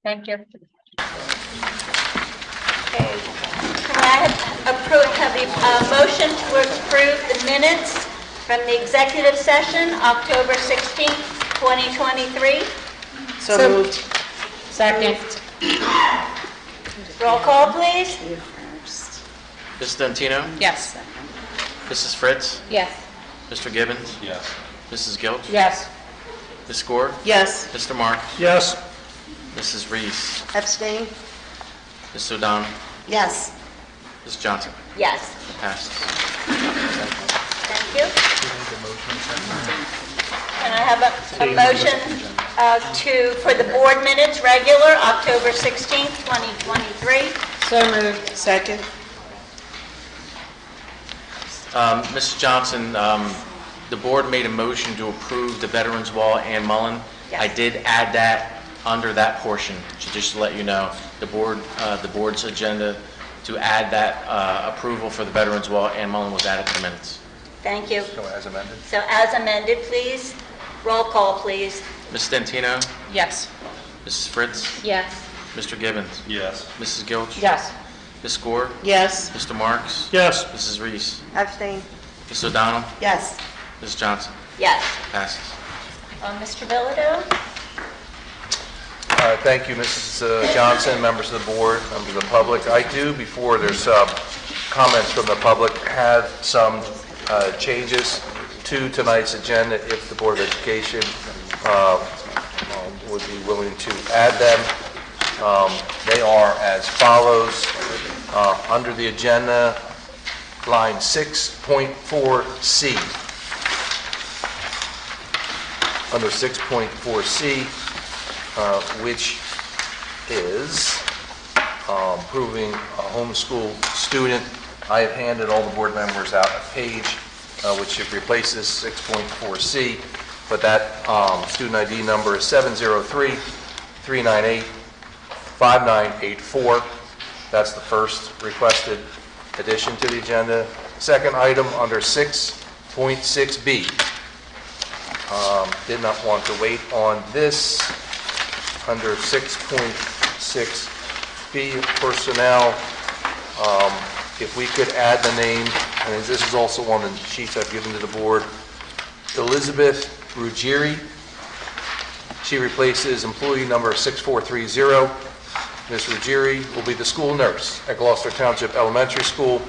Thank you. Okay. Can I have a motion to approve the minutes from the executive session, October 16th, 2023? So moved. Second. Roll call, please. Mrs. Dentino? Yes. Mrs. Fritz? Yes. Mr. Gibbons? Yes. Mrs. Gilch? Yes. Ms. Gore? Yes. Mr. Marks? Yes. Mrs. Reese? Abstain? Ms. O'Donnell? Yes. Ms. Johnson? Yes. Passes. Thank you. Can I have a motion for the board minutes, regular, October 16th, 2023? So moved. Second? Mrs. Johnson, the board made a motion to approve the Veterans Wall and Mullen. Yes. I did add that under that portion, just to let you know, the board's agenda to add that approval for the Veterans Wall and Mullen was added to the minutes. Thank you. So as amended? So as amended, please. Roll call, please. Mrs. Dentino? Yes. Mrs. Fritz? Yes. Mr. Gibbons? Yes. Mrs. Gilch? Yes. Ms. Gore? Yes. Mr. Marks? Yes. Mrs. Reese? Abstain? Ms. O'Donnell? Yes. Ms. Johnson? Yes. Passes. Mr. Bilodeau? Thank you, Mrs. Johnson, members of the board, members of the public. I do, before there's comments from the public, have some changes to tonight's agenda if the Board of Education would be willing to add them. They are as follows. Under the agenda, line 6.4C. Under 6.4C, which is proving a homeschool student. I have handed all the board members out a page which replaces 6.4C, but that student ID number is 703-398-5984. That's the first requested addition to the agenda. Second item under 6.6B. Did not want to wait on this. Under 6.6B personnel, if we could add the name, and this is also on the sheets I've given to the board, Elizabeth Ruggieri. She replaces employee number 6430. Ms. Ruggieri will be the school nurse at Gloucester Township Elementary School.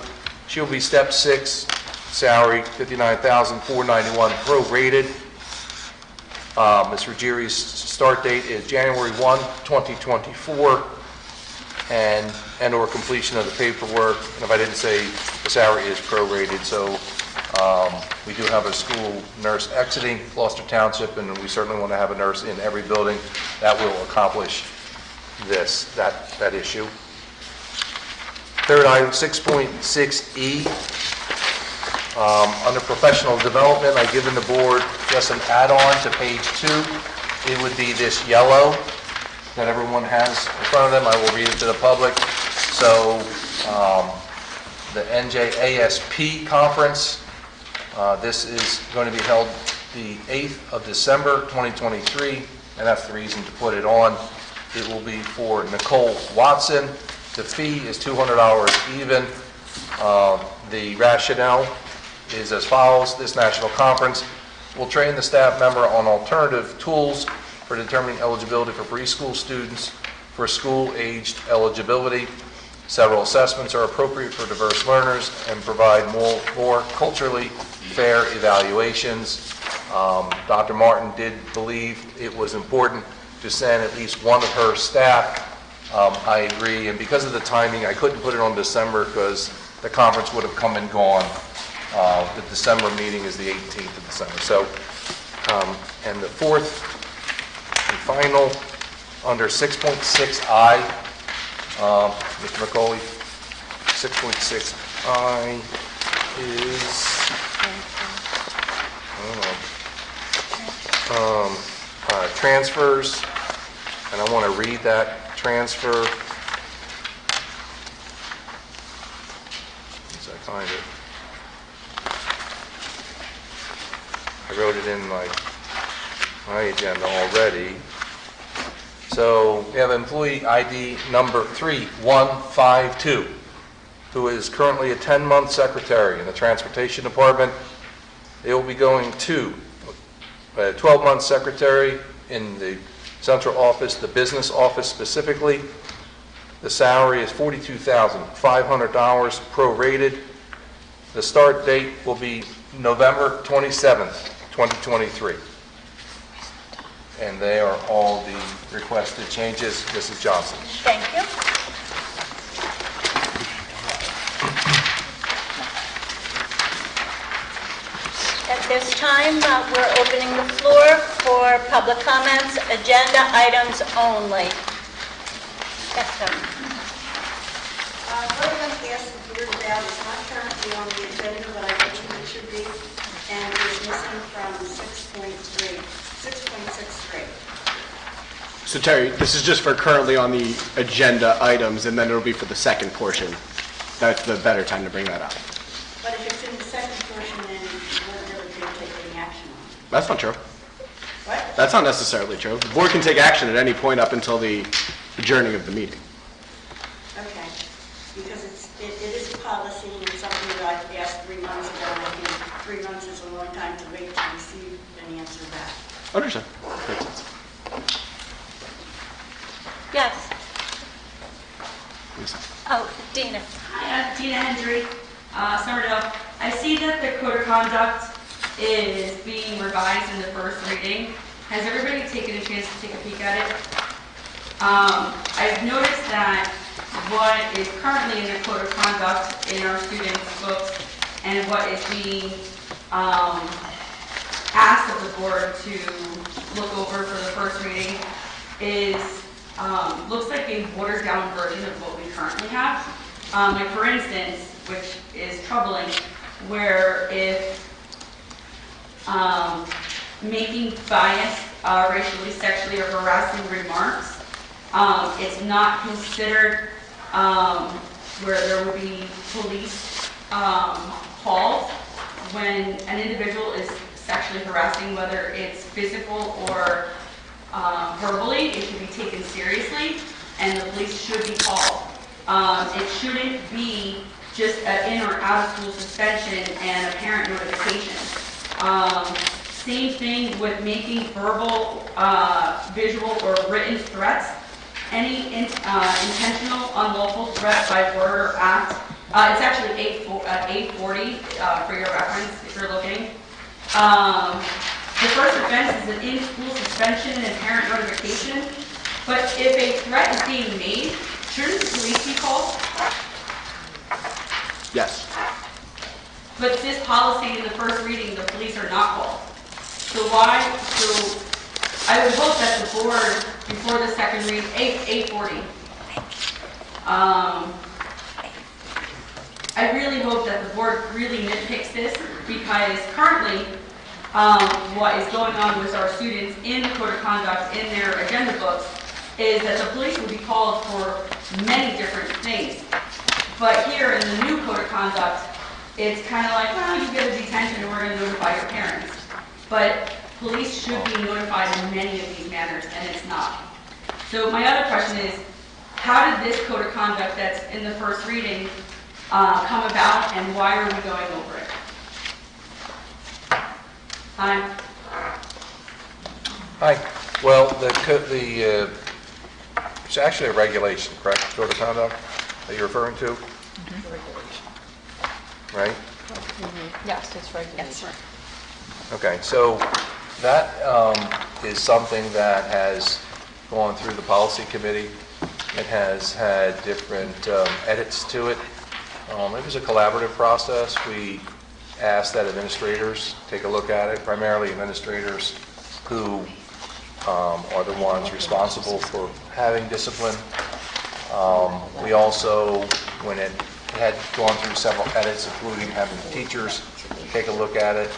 She'll be step 6, salary $59,491 prorated. Ms. Ruggieri's start date is January 1, 2024, and/or completion of the paperwork. And if I didn't say, the salary is prorated, so we do have a school nurse exiting Gloucester Township, and we certainly want to have a nurse in every building. That will accomplish that issue. Third item, 6.6E. Under professional development, I've given the board just an add-on to page 2. It would be this yellow that everyone has in front of them. I will read it to the public. So the NJASP conference, this is going to be held the 8th of December 2023, and that's the reason to put it on. It will be for Nicole Watson. The fee is $200 even. The rationale is as follows. This national conference will train the staff member on alternative tools for determining eligibility for preschool students for school-aged eligibility. Several assessments are appropriate for diverse learners and provide more culturally fair evaluations. Dr. Martin did believe it was important to send at least one of her staff. I agree, and because of the timing, I couldn't put it on December because the conference would have come and gone. The December meeting is the 18th of December. So, and the fourth and final, under 6.6I, Mr. McCauley, 6.6I is, transfers, and I want to read that transfer. As I find it. I wrote it in my agenda already. So we have employee ID number 3152, who is currently a 10-month secretary in the Transportation Department. They will be going to a 12-month secretary in the central office, the business office specifically. The salary is $42,500 prorated. The start date will be November 27th, 2023. And they are all the requested changes. Mrs. Johnson. Thank you. At this time, we're opening the floor for public comments, agenda items only. Yes, sir. What I'd like to ask the board about is not currently on the agenda, but I believe it should be, and is missing from 6.63. So Terry, this is just for currently on the agenda items, and then it'll be for the second portion. That's the better time to bring that up. But if it's in the second portion, then you won't really be able to take any action on it. That's not true. What? That's not necessarily true. The board can take action at any point up until the adjourning of the meeting. Okay, because it is a policy and it's something that I asked 3 months ago, and I think 3 months is a long time to wait to receive an answer back. Understood. Makes sense. Yes. Lisa. Oh, Dina. Hi, Tina Hendry, Somerville. I see that the code of conduct is being revised in the first reading. Has everybody taken a chance to take a peek at it? I've noticed that what is currently in the code of conduct in our students' books and what is being asked of the board to look over for the first reading is looks like a watered down version of what we currently have. Like for instance, which is troubling, where if making biased, racially, sexually, or harassing remarks, it's not considered where there will be police calls when an individual is sexually harassing, whether it's physical or verbally. It should be taken seriously, and the police should be called. It shouldn't be just an in or out of school suspension and a parent notification. Same thing with making verbal, visual, or written threats. Any intentional, unlawful threat by word or act. It's actually 840 for your reference if you're looking. The first offense is an in-school suspension and parent notification. But if a threat is being made, shouldn't the police be called? Yes. But this policy in the first reading, the police are not called. So why? So I would hope that the board, before the second read, 840. I really hope that the board really nitpicks this, because currently what is going on with our students in the code of conduct in their agenda books is that the police will be called for many different things. But here in the new code of conduct, it's kind of like, well, you get a detention and we're going to notify your parents. But police should be notified in many of these manners, and it's not. So my other question is, how did this code of conduct that's in the first reading come about, and why are we going over it? Hi. Hi. Well, it's actually a regulation, correct? Code of conduct that you're referring to? Right? Yes, it's regulation. Okay, so that is something that has gone through the policy committee. It has had different edits to it. It was a collaborative process. We asked that administrators take a look at it, primarily administrators who are the ones responsible for having discipline. We also, when it had gone through several edits, including having the teachers take a look at it.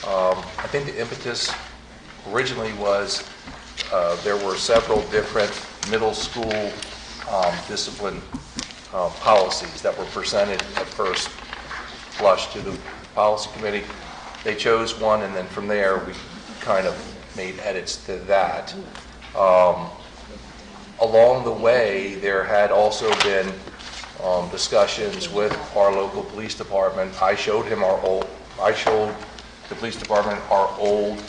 I think the impetus originally was there were several different middle school discipline policies that were presented at first blush to the policy committee. They chose one, and then from there we kind of made edits to that. along the way, there had also been discussions with our local police department. I showed the police department our old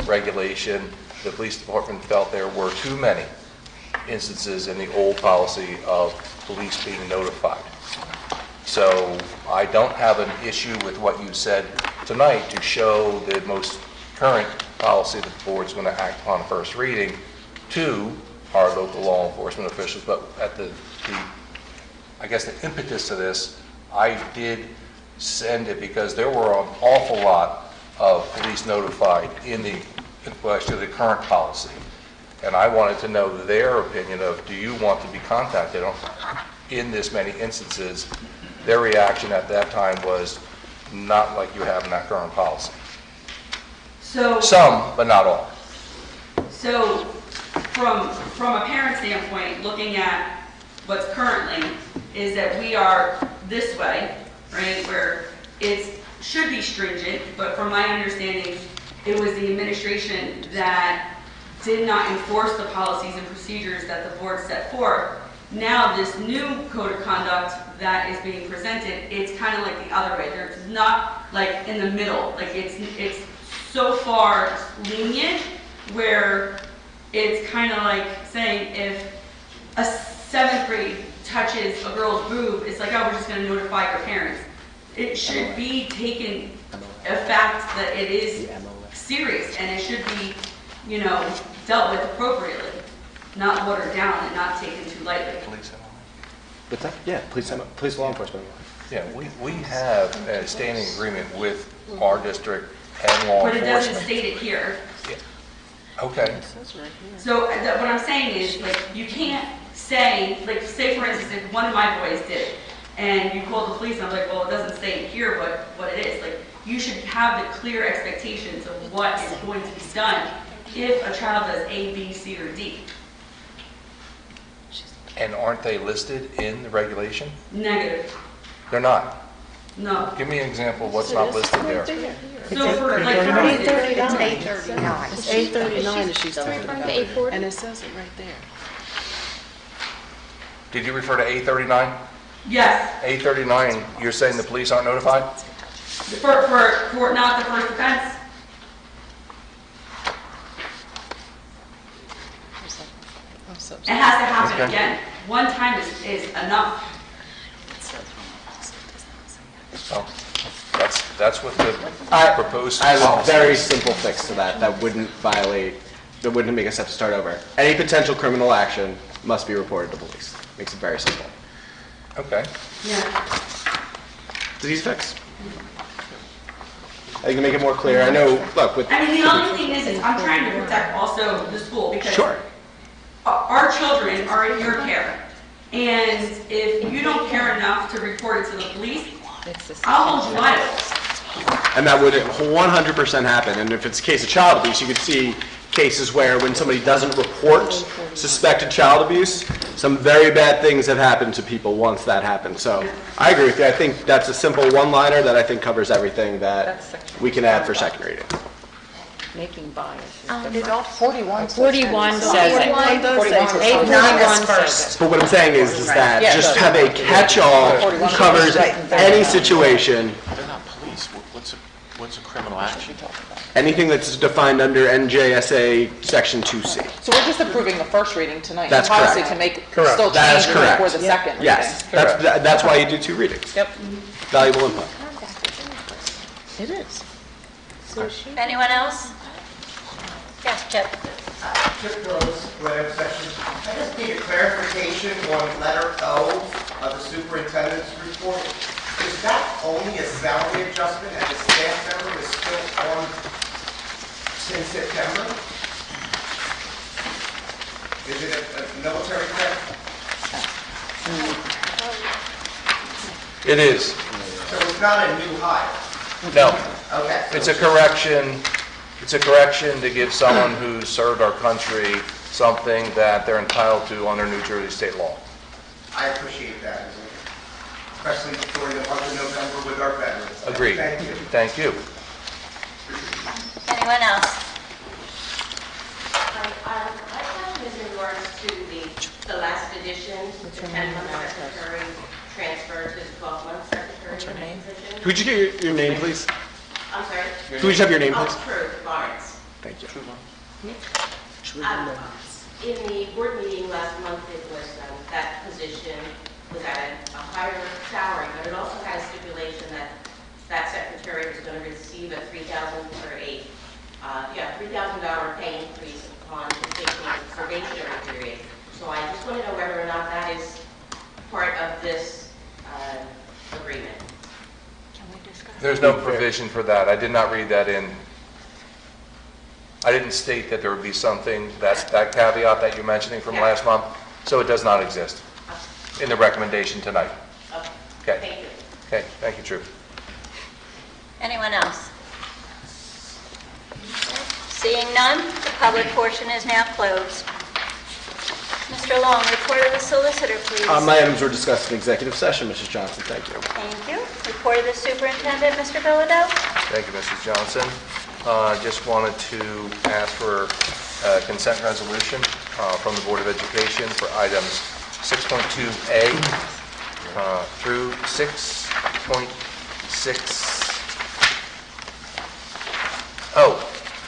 regulation. The police department felt there were too many instances in the old policy of police being notified. So I don't have an issue with what you said tonight to show the most current policy that the board's going to act upon first reading to our local law enforcement officials. But at I guess the impetus to this, I did send it because there were an awful lot of police notified in the current policy. And I wanted to know their opinion of, do you want to be contacted in this many instances? Their reaction at that time was not like you have in that current policy. So, Some, but not all. so from a parent standpoint, looking at what's currently, is that we are this way, right, where it should be stringent, but from my understanding, it was the administration that did not enforce the policies and procedures that the board set forth. Now, this new code of conduct that is being presented, it's kind of like the other way. There's not like in the middle, like it's so far lenient where it's kind of like saying if a 7th grade touches a girl's boob, it's like, oh, we're just going to notify your parents. It should be taken a fact that it is serious and it should be, dealt with appropriately, not watered down and not taken too lightly. What's that? Yeah, police law enforcement. Yeah, we have a standing agreement with our district and law But it doesn't enforcement. state it here. Okay, So what I'm saying is, like, you can't say, like, say for instance, if one of my boys did it, and you call the police, and I'm like, well, it doesn't say here what it is. Like, you should have the clear expectations of what is going to be done if a child does A, B, C, or D. and aren't they listed in the regulation? Negative. They're not. No. Give me an example of what's not listed there. So for, like, for instance, It's 839 that she's talking about, and it says it right there. Did you refer to A39? yes, A39, you're saying the police aren't notified? for not the first offense. It has to happen Okay. again. One time is enough. Oh, that's what the proposed I have a policy very is. simple fix to that. That wouldn't make us have to start over. Any potential criminal action must be reported to police. Makes it very simple. Okay. Yeah. It's an easy fix. I can make it more clear. I know, look, with... I mean, the only thing is I'm trying to protect also the school because Sure. our children are in your care. And if you don't care enough to report it to the police, I'll hold you liable. And that would 100% happen. And if it's a case of child abuse, you could see cases where when somebody doesn't report suspected child abuse, some very bad things have happened to people once that happens. So I agree with you. I think that's a simple one-liner that I think covers everything that we can add for second reading. Making bias. 41 says it. 41 does say it. 841 says it. But what I'm saying is that just have a catch-all covers any situation, They're not police. What's a criminal action? anything that's defined under NJSA Section 2C. So we're just approving the first reading tonight. That's The policy correct. can make, Correct. still That is change correct. before the second reading. Yes, that's why you do two readings. Yep. Valuable input. It is. Anyone else? Yes, Chip. Chip Rose, whatever section. I just need a clarification on letter O of the superintendent's report. Is that only a salary adjustment and the staff member is still on since September? Is it a military credit? It is. So it's not a new hire? No, Okay. so it's a correction. It's a correction to give someone who served our country something that they're entitled to under New Jersey state law. I appreciate that, especially during the month of November with our veterans. Agreed. Thank you. Thank you. Anyone else? I found this in regards to the last edition, the 10-month secretary transferred to the 12-month secretary position. Could you get your name, please? I'm sorry? Could we just have your name, please? True, Lawrence. Thank you. In the board meeting last month, it was, that position was at a higher salary, but it also had a stipulation that that secretary was going to receive a $3,000 pay increase upon completion of the probationary period. So I just want to know whether or not that is part of this agreement. There's no provision for that. I did not read that in. I didn't state that there would be something, that caveat that you're mentioning from last month, so it does not exist in the recommendation tonight. Okay. Okay. Thank you. Okay, thank you, Drew. Anyone else? Seeing none, the public portion is now closed. Mr. Long, report of the solicitor, please. My items were discussed in executive session, Mrs. Johnson. Thank you. Thank you. Report of the superintendent, Mr. Bilodeau. Thank you, Mrs. Johnson. Just wanted to ask for a consent resolution from the Board of Education for items 6.2A through 6.60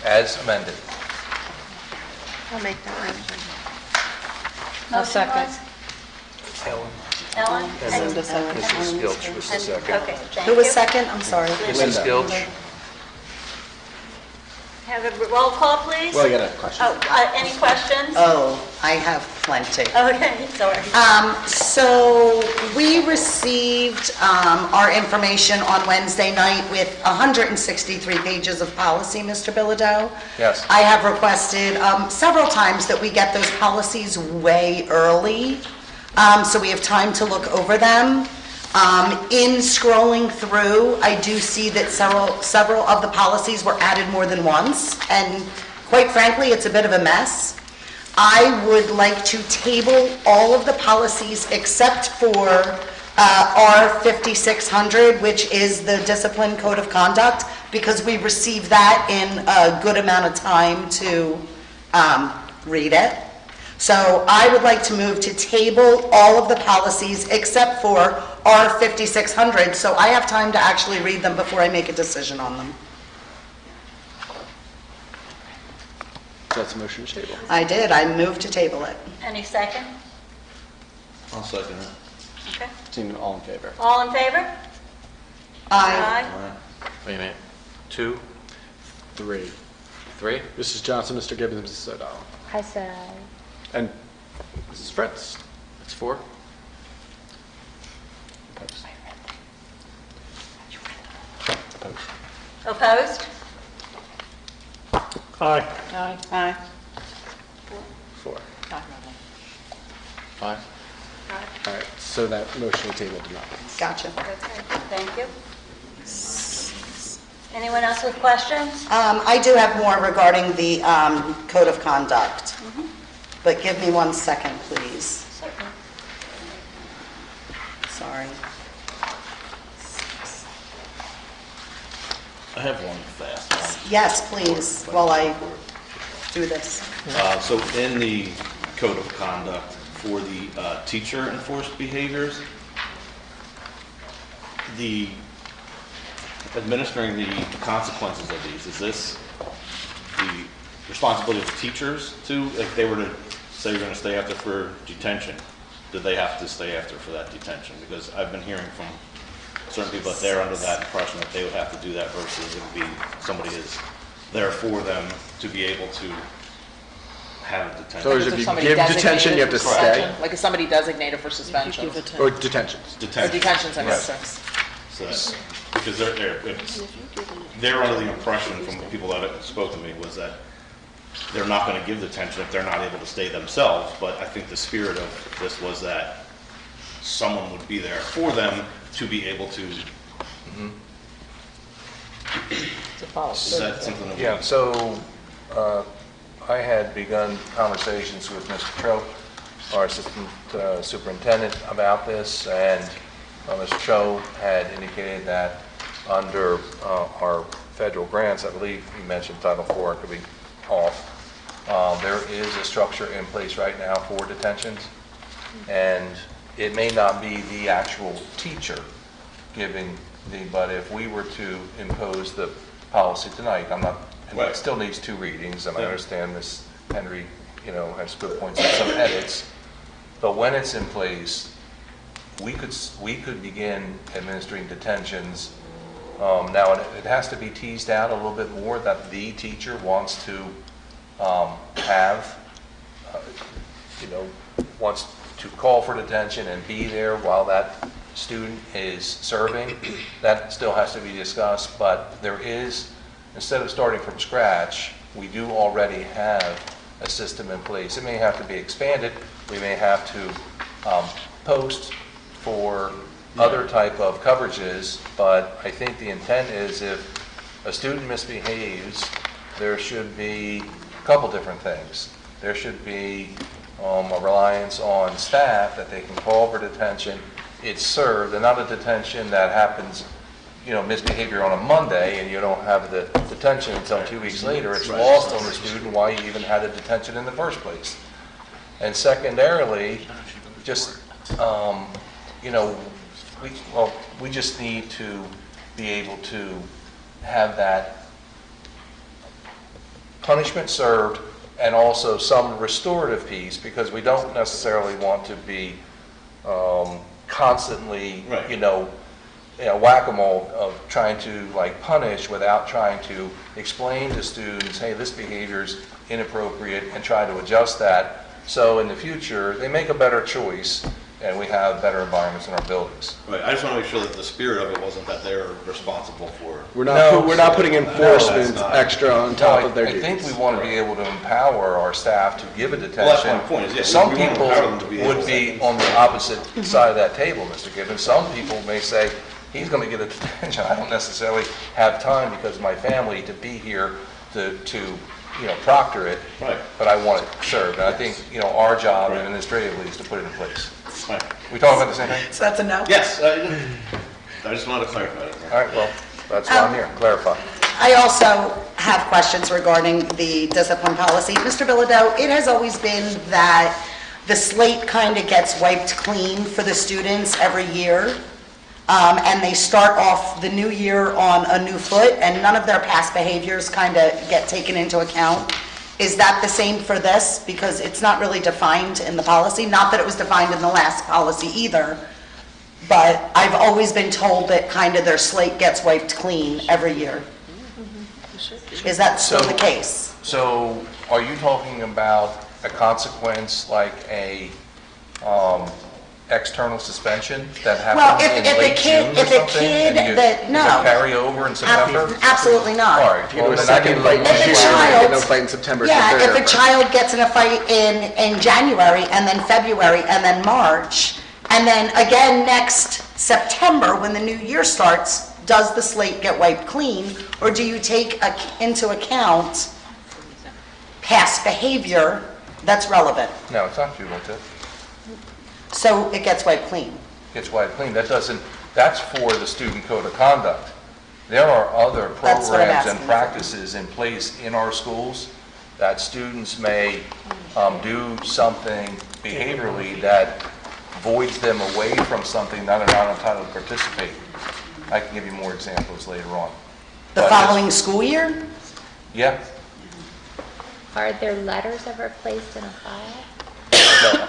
as amended. I'll make that one. I'll second. Ellen Ellen? and then Mrs. Skilch was the second. Okay, thank Who was you. second? I'm sorry. Mrs. Skilch? Have a roll call, please. Well, I got a question. Any questions? Oh, I have plenty. Okay, sorry. So we received our information on Wednesday night with 163 pages of policy, Mr. Bilodeau. Yes. I have requested several times that we get those policies way early, so we have time to look over them. In scrolling through, I do see that several of the policies were added more than once, and quite frankly, it's a bit of a mess. I would like to table all of the policies except for R 5600, which is the Discipline Code of Conduct, because we received that in a good amount of time to read it. So I would like to move to table all of the policies except for R 5600, so I have time to actually read them before I make a decision on them. That's a motion to table. I did, I moved to table it. Any second? I'll second it. Okay. Team, all in favor? All in favor? Aye. Wait a minute. 2, 3. 3? Mrs. Johnson, Mr. Gibbons, Mrs. O'Donnell. I said aye. And Mrs. Fritz. That's 4? Opposed. Opposed. Opposed? Aye. Aye. 4. 5? All right, so that motion to table denied. Gotcha. Okay, thank you. Anyone else with questions? I do have more regarding the Code of Conduct, but give me 1 second, please. Certainly. Sorry. I have one fast one. Yes, please, while I do this. So in the code of conduct for the teacher enforced behaviors, the administering the consequences of these, is this the responsibility of teachers to, if they were to say you're going to stay after for detention, do they have to stay after for that detention? Because I've been hearing from certain people that they're under that impression that they would have to do that versus it would be somebody is there for them to be able to have a detention. So if you give detention, you have to stay? Like, is somebody designated for suspension? Or detentions? Or Detention. detentions, I Right. guess. So that's, because they're under the impression from people that spoke to me was that they're not going to give detention if they're not able to stay themselves. But I think the spirit of this was that someone would be there for them to be able to. Is that something that we? Yeah, so I had begun conversations with Mr. Cho, our assistant superintendent, about this, and Mr. Cho had indicated that under our federal grants, I believe he mentioned Title IV could be off, There is a structure in place right now for detentions, and it may not be the actual teacher giving but if we were to impose the policy tonight, and Right. it still needs 2 readings, and I Yeah. understand Ms. Henry, has good points and some edits, but when it's in place, we could begin administering detentions. Now, it has to be teased out a little bit more that the teacher wants to have, wants to call for detention and be there while that student is serving. That still has to be discussed, but there is, instead of starting from scratch, we do already have a system in place. It may have to be expanded. We may have to post for other type of coverages, but I think the intent is if a student misbehaves, there should be a couple different things. There should be a reliance on staff that they can call for detention. It's served, and not a detention that happens, misbehavior on a Monday, and you don't have the detention until 2 weeks later. It's lost on the student why you even had a detention in the first place. And secondarily, just, we just need to be able to have that punishment served and also some restorative piece, because we don't necessarily want to be constantly, Right. Whack-a-mole of trying to punish without trying to explain to students, hey, this behavior's inappropriate, and try to adjust that. So in the future, they make a better choice and we have better environments in our buildings. Right, I just want to make sure that the spirit of it wasn't that they're responsible for. We're not putting that's enforcement not- extra on top of their I duties. think we want to be able to empower our staff to give a detention. Well, that's my point, is, yeah, Some we want to people empower them to be able would to- be on the opposite side of that table, Mr. Gibbons. Some people may say, he's going to get a detention. I don't necessarily have time because of my family to be here to proctor it. Right. But I want it served. And I think, our job Right. administratively is to put it in place. Right. We talking about the same thing? So that's a no? Yes, I just wanted to clarify that. All right, well, that's why I'm here, clarify. I also have questions regarding the discipline policy. Mr. Bilodeau, it has always been that the slate kind of gets wiped clean for the students every year, and they start off the new year on a new foot, and none of their past behaviors kind of get taken into account. Is that the same for this? Because it's not really defined in the policy, not that it was defined in the last policy either, but I've always been told that kind of their slate gets wiped clean every year. Is that still the case? So are you talking about a consequence like a external suspension that Well, happens in if a late kid, June or if a something? kid and that, no. Does it carry over in September? Absolutely not. All right, If you well, do a then I second can fight in If a January, child- get no fight in September, Yeah, it's if a fair. child gets in a fight in January, and then February, and then March, and then again next September, when the new year starts, does the slate get wiped clean? Or do you take into account past behavior that's relevant? No, it's not cumulative. So it gets wiped clean? Gets wiped clean. That's for the student code of conduct. There are other That's what I'm programs and asking. practices in place in our schools that students may do something behaviorally that voids them away from something that they're not entitled to participate. I can give you more examples later on. The But following school year? Yeah. Are there letters ever placed in a file? No.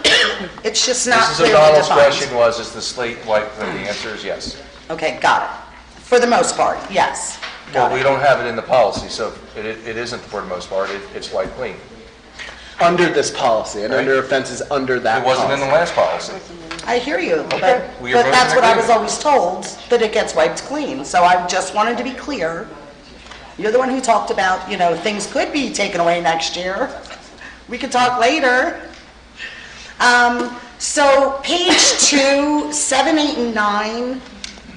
It's just not Mrs. clearly O'Donnell's defined. question was, is the slate wiped? And the answer is yes. Okay, got it. For the most part, yes. Well, Got we it. don't have it in the policy, so it isn't for the most part. It's wiped clean. Under this policy, and Right. under offenses under that It wasn't in the policy. last policy. I hear you, Okay. but We are both that's in what I was agreement. always told, that it gets wiped clean. So I just wanted to be clear. You're the one who talked about, things could be taken away next year. We could talk later. So page 2, 7, 8, and 9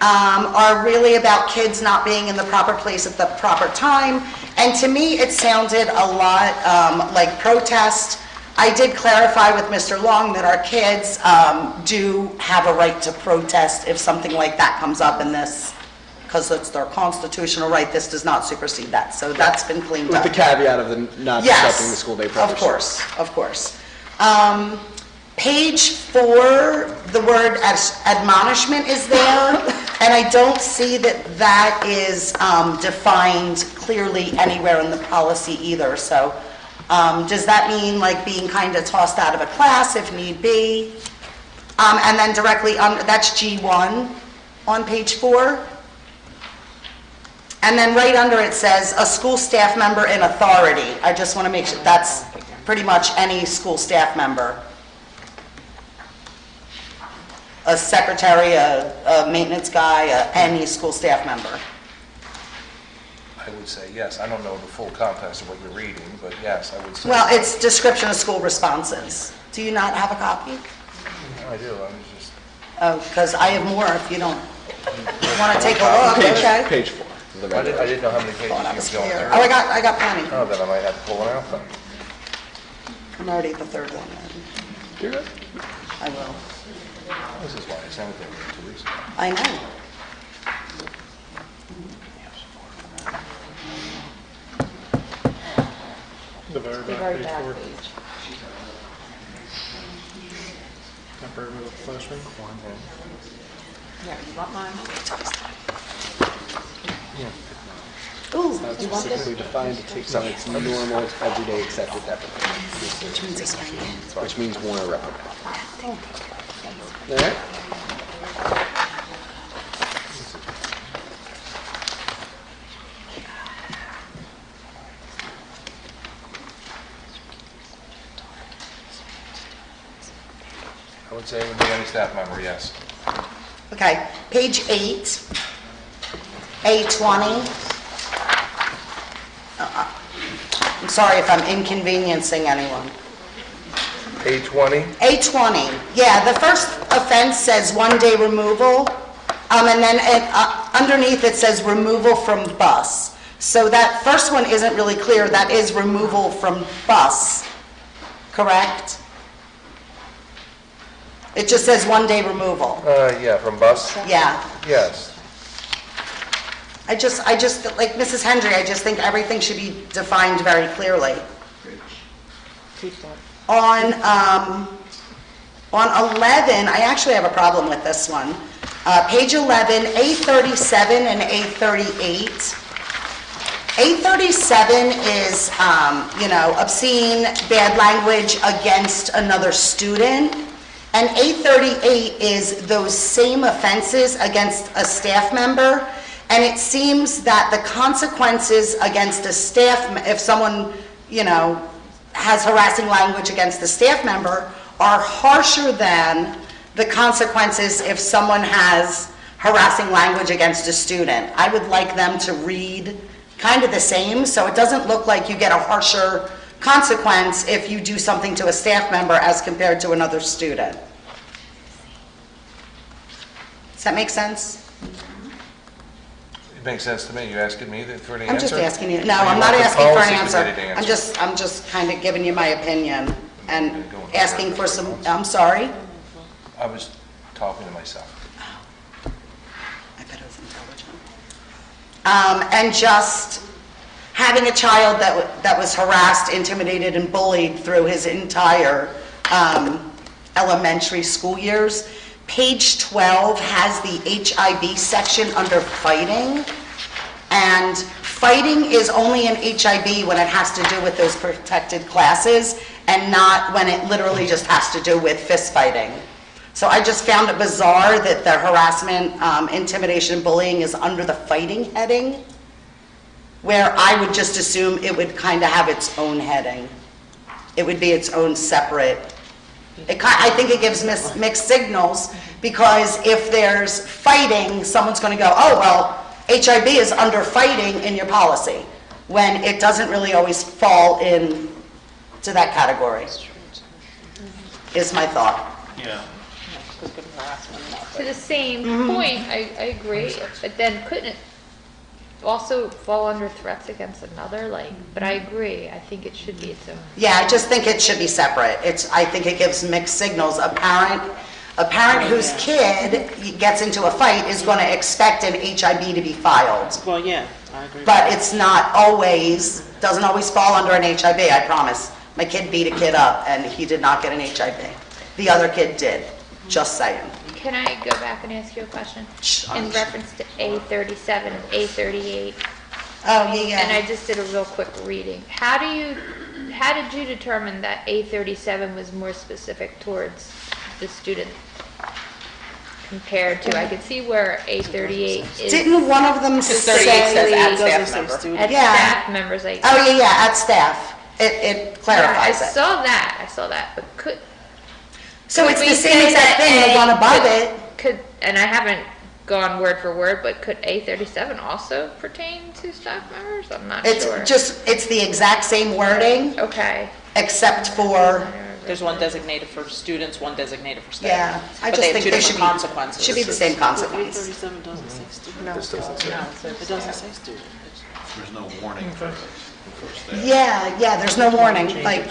are really about kids not being in the proper place at the proper time. And to me, it sounded a lot like protest. I did clarify with Mr. Long that our kids do have a right to protest if something like that comes up in this because it's their constitutional right, this does not supersede that. So that's been cleaned With up. the caveat of the not Yes, disrupting the school day proper. of course, of course. Page 4, the word admonishment is there, and I don't see that that is defined clearly anywhere in the policy either. So does that mean like being kind of tossed out of a class if need be? And then directly under, that's G1 on page 4. And then right under it says, a school staff member in authority. I just want to make sure that's pretty much any school staff member. A secretary, a maintenance guy, any school staff member. I would say yes. I don't know the full context of what you're reading, but yes, I would say. Well, it's description of school responses. Do you not have a copy? No, I do. I was just. Oh, because I have more if you don't want to take a look, okay? Page 4. The I didn't know how many pages Thought I you was were going here. through. Oh, I got plenty. Oh, then I might have to pull it out then. I'm already at the third one. You're good. I will. This is why I sent it to 2 weeks ago. I know. The very The back, very page back 4. page. Temporary middle classroom. Yeah, you want mine? Ooh, It's not specifically defined, it takes on its normal, everyday accepted definition, which means it's fine. which means warn or reprimand. All right? I would say it would be any staff member, yes. Okay, page 8, A20. I'm sorry if I'm inconveniencing anyone. A20? A20, yeah, the first offense says 1-day removal, and then underneath it says removal from bus. So that first one isn't really clear, that is removal from bus, correct? It just says 1-day removal, Yeah, from bus? yeah. Yes. I just, like Mrs. Hendry, I just think everything should be defined very clearly. On 11, I actually have a problem with this one. Page 11, A37 and A38. A37 is, obscene, bad language against another student. And A38 is those same offenses against a staff member. And it seems that the consequences against a staff, if someone, has harassing language against a staff member, are harsher than the consequences if someone has harassing language against a student. I would like them to read kind of the same, so it doesn't look like you get a harsher consequence if you do something to a staff member as compared to another student. Does that make sense? It makes sense to me. You asking me for the answer? I'm just asking you, no, Or you I'm not want the asking for an policy answer. committee to I'm just kind of giving you my opinion and asking for some, I'm sorry? I was talking to myself. I bet I was intelligent. And just having a child that was harassed, intimidated, and bullied through his entire elementary school years. Page 12 has the HIB section under fighting, and fighting is only in HIB when it has to do with those protected classes, and not when it literally just has to do with fist fighting. So I just found it bizarre that the harassment, intimidation, bullying is under the fighting heading, where I would just assume it would kind of have its own heading. It would be its own separate. I think it gives mixed signals, because if there's fighting, someone's going to go, oh, well, HIB is under fighting in your policy, when it doesn't really always fall in to that category, is my thought. Yeah. To the same point, I agree, but then couldn't it also fall under threats against another, but I agree, I think it should be its own. Yeah, I just think it should be separate. I think it gives mixed signals. A parent A parent whose kid gets into a fight is going to expect an HIB to be filed. Well, yeah, I agree. But it's not always, doesn't always fall under an HIB, I promise. My kid beat a kid up, and he did not get an HIB. The other kid did, just saying. Can I go back and ask you a question? Sure. In reference to A37 and A38, Oh, yeah, and I yeah. just did a real quick reading. How did you determine that A37 was more specific towards the student compared to, I could see where A38 is. Didn't one of them say? 38 says at It staff doesn't member. say At Yeah. staff members, like. Oh, yeah, yeah, at staff. It clarifies I it. saw that, but could. So could it's we the same say exact that thing, the one above could- it. Could, and I haven't gone word for word, but could A37 also pertain to staff members? I'm not sure. It's the exact same wording, Okay. except for, There's one designated for students, one designated for staff. yeah, I But just they have think two they different should be, consequences. should be the same consequence. 37 doesn't say student. This doesn't say. It doesn't say student. There's no warning for staff. Yeah, there's no warning, like,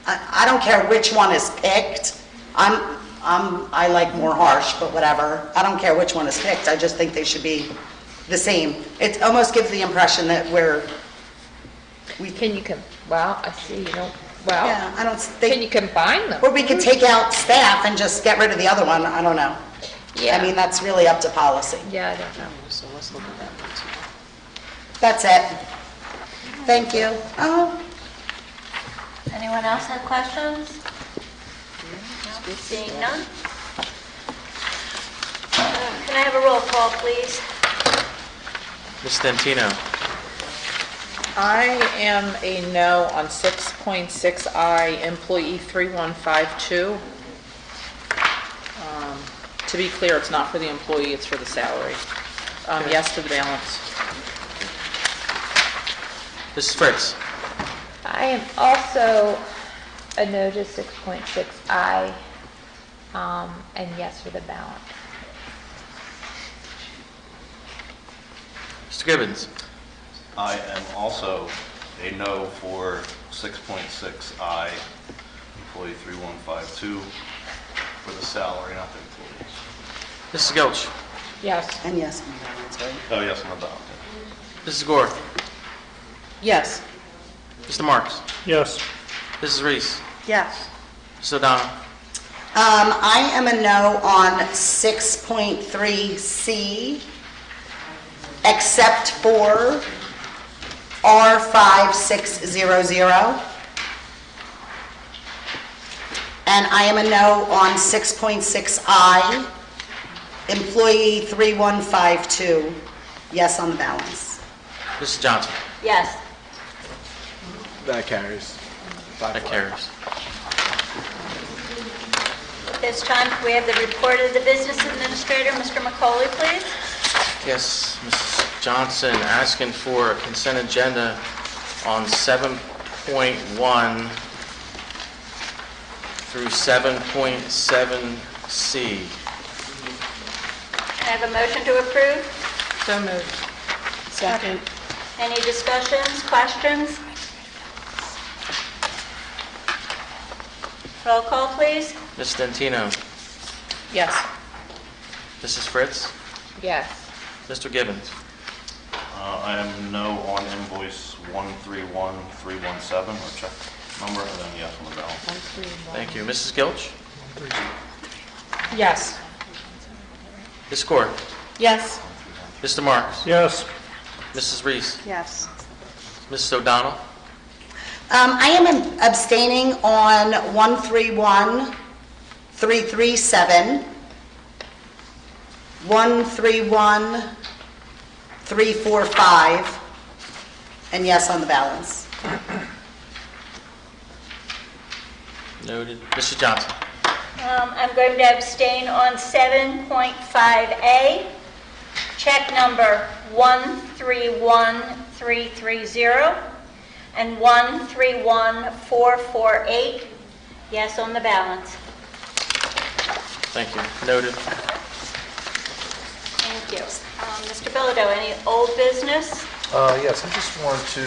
I don't care which one is picked. I like more harsh, but whatever. I don't care which one is picked, I just think they should be the same. It almost gives the impression that Well, I see, you don't, well, yeah, I don't, can you combine them? or we could take out staff and just get rid of the other one, I don't know. Yeah. I mean, that's really up to policy. Yeah, I don't know. So let's look at that one too. That's it. Thank you. Oh, Anyone else have questions? No? Seeing none? Can I have a roll call, please? Ms. Stantino? I am a no on 6.6I, employee 3152. To be clear, it's not for the employee, it's for the salary. Yes to the balance. Mrs. Fritz? I am also a no to 6.6I, and yes for the balance. Mr. Gibbons? I am also a no for 6.6I, employee 3152, for the salary, not the employee. Mrs. Gilch? Yes. and yes, on the balance, right? Oh, yes, on the ballot. Mrs. Gore? Yes. Mr. Marks? Yes. Mrs. Reese? Yes. Mrs. O'Donnell? I am a no on 6.3C, except for R5600. And I am a no on 6.6I, employee 3152, yes on the balance. Mrs. Johnson? Yes. That carries. That carries. At this time, can we have the report of the business administrator, Mr. McCauley, please? Yes, Mrs. Johnson asking for a consent agenda on 7.1 through 7.7C. Can I have a motion to approve? So moved. Second. Any discussions, questions? Roll call, please. Ms. Stantino? Yes. Mrs. Fritz? Yes. Mr. Gibbons? I am no on invoice 131317, or check number, and then yes on the ballot. Thank you. Mrs. Gilch? Yes. Ms. Gore? Yes. Mr. Marks? Yes. Mrs. Reese? Yes. Mrs. O'Donnell? I am abstaining on 131337, 131345, and yes on the balance. Noted. Mrs. Johnson? I'm going to abstain on 7.5A, check number 131330 and 131448, yes on the balance. Thank you. Noted. Thank you. Mr. Bilodeau, any old business? Yes, I just wanted to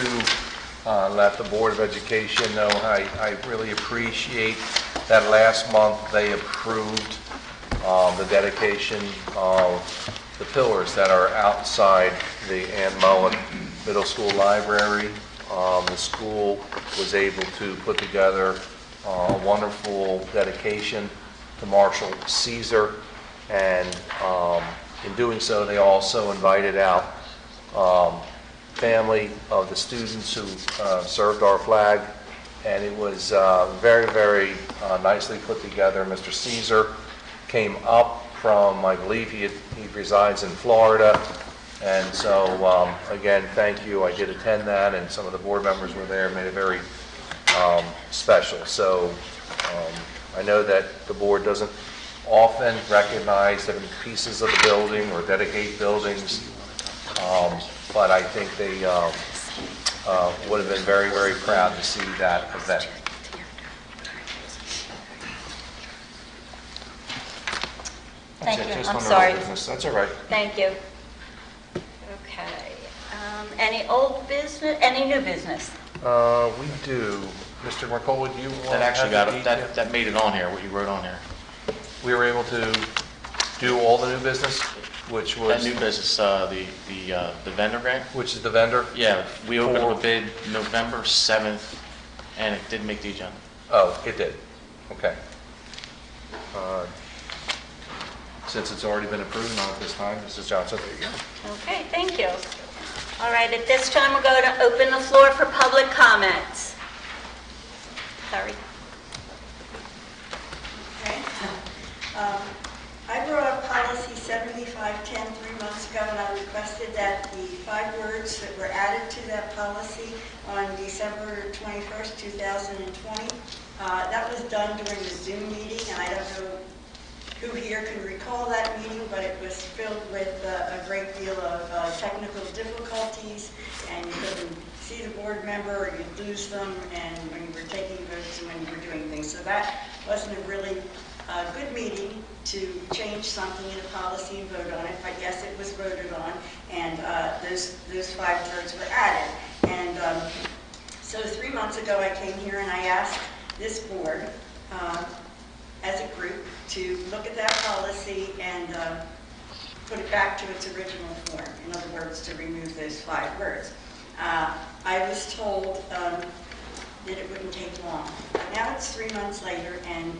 let the Board of Education know I really appreciate that last month they approved the dedication of the pillars that are outside the Ann Mullen Middle School Library. The school was able to put together a wonderful dedication to Marshall Caesar, and in doing so, they also invited out family of the students who served our flag, and it was very, very nicely put together. Mr. Caesar came up from, I believe he resides in Florida, and so again, thank you. I did attend that, and some of the board members were there, made it very special. So I know that the board doesn't often recognize different pieces of the building or dedicate buildings, but I think they would have been very, very proud to see that event. Thank That's it, you. just I'm under sorry. old business. That's all right. Thank you. Okay. Any old business, any new business? We do. Mr. Mercola, do you want to That actually have got, the detail? that made it on here, what you wrote on here. We were able to do all the new business, which That was, new business, the vendor grant? which is the vendor? Yeah, we opened up For- a bid November 7th, and it did make the agenda. Oh, it did. Okay. Since it's already been approved, not at this time, Mrs. Johnson, there you go. Okay, thank you. All right, at this time, we're going to open the floor for public comments. Sorry. Okay. I brought up policy 7510 3 months ago, and I requested that the 5 words that were added to that policy on December 21st, 2020, that was done during the Zoom meeting, and I don't know who here can recall that meeting, but it was filled with a great deal of technical difficulties, and you couldn't see the board member, or you'd lose them, and when you were taking votes and when you were doing things. So that wasn't a really good meeting to change something in a policy and vote on it, but yes, it was voted on, and those 5 words were added. And so 3 months ago, I came here and I asked this board, as a group, to look at that policy and put it back to its original form. In other words, to remove those 5 words. I was told that it wouldn't take long. Now it's 3 months later, and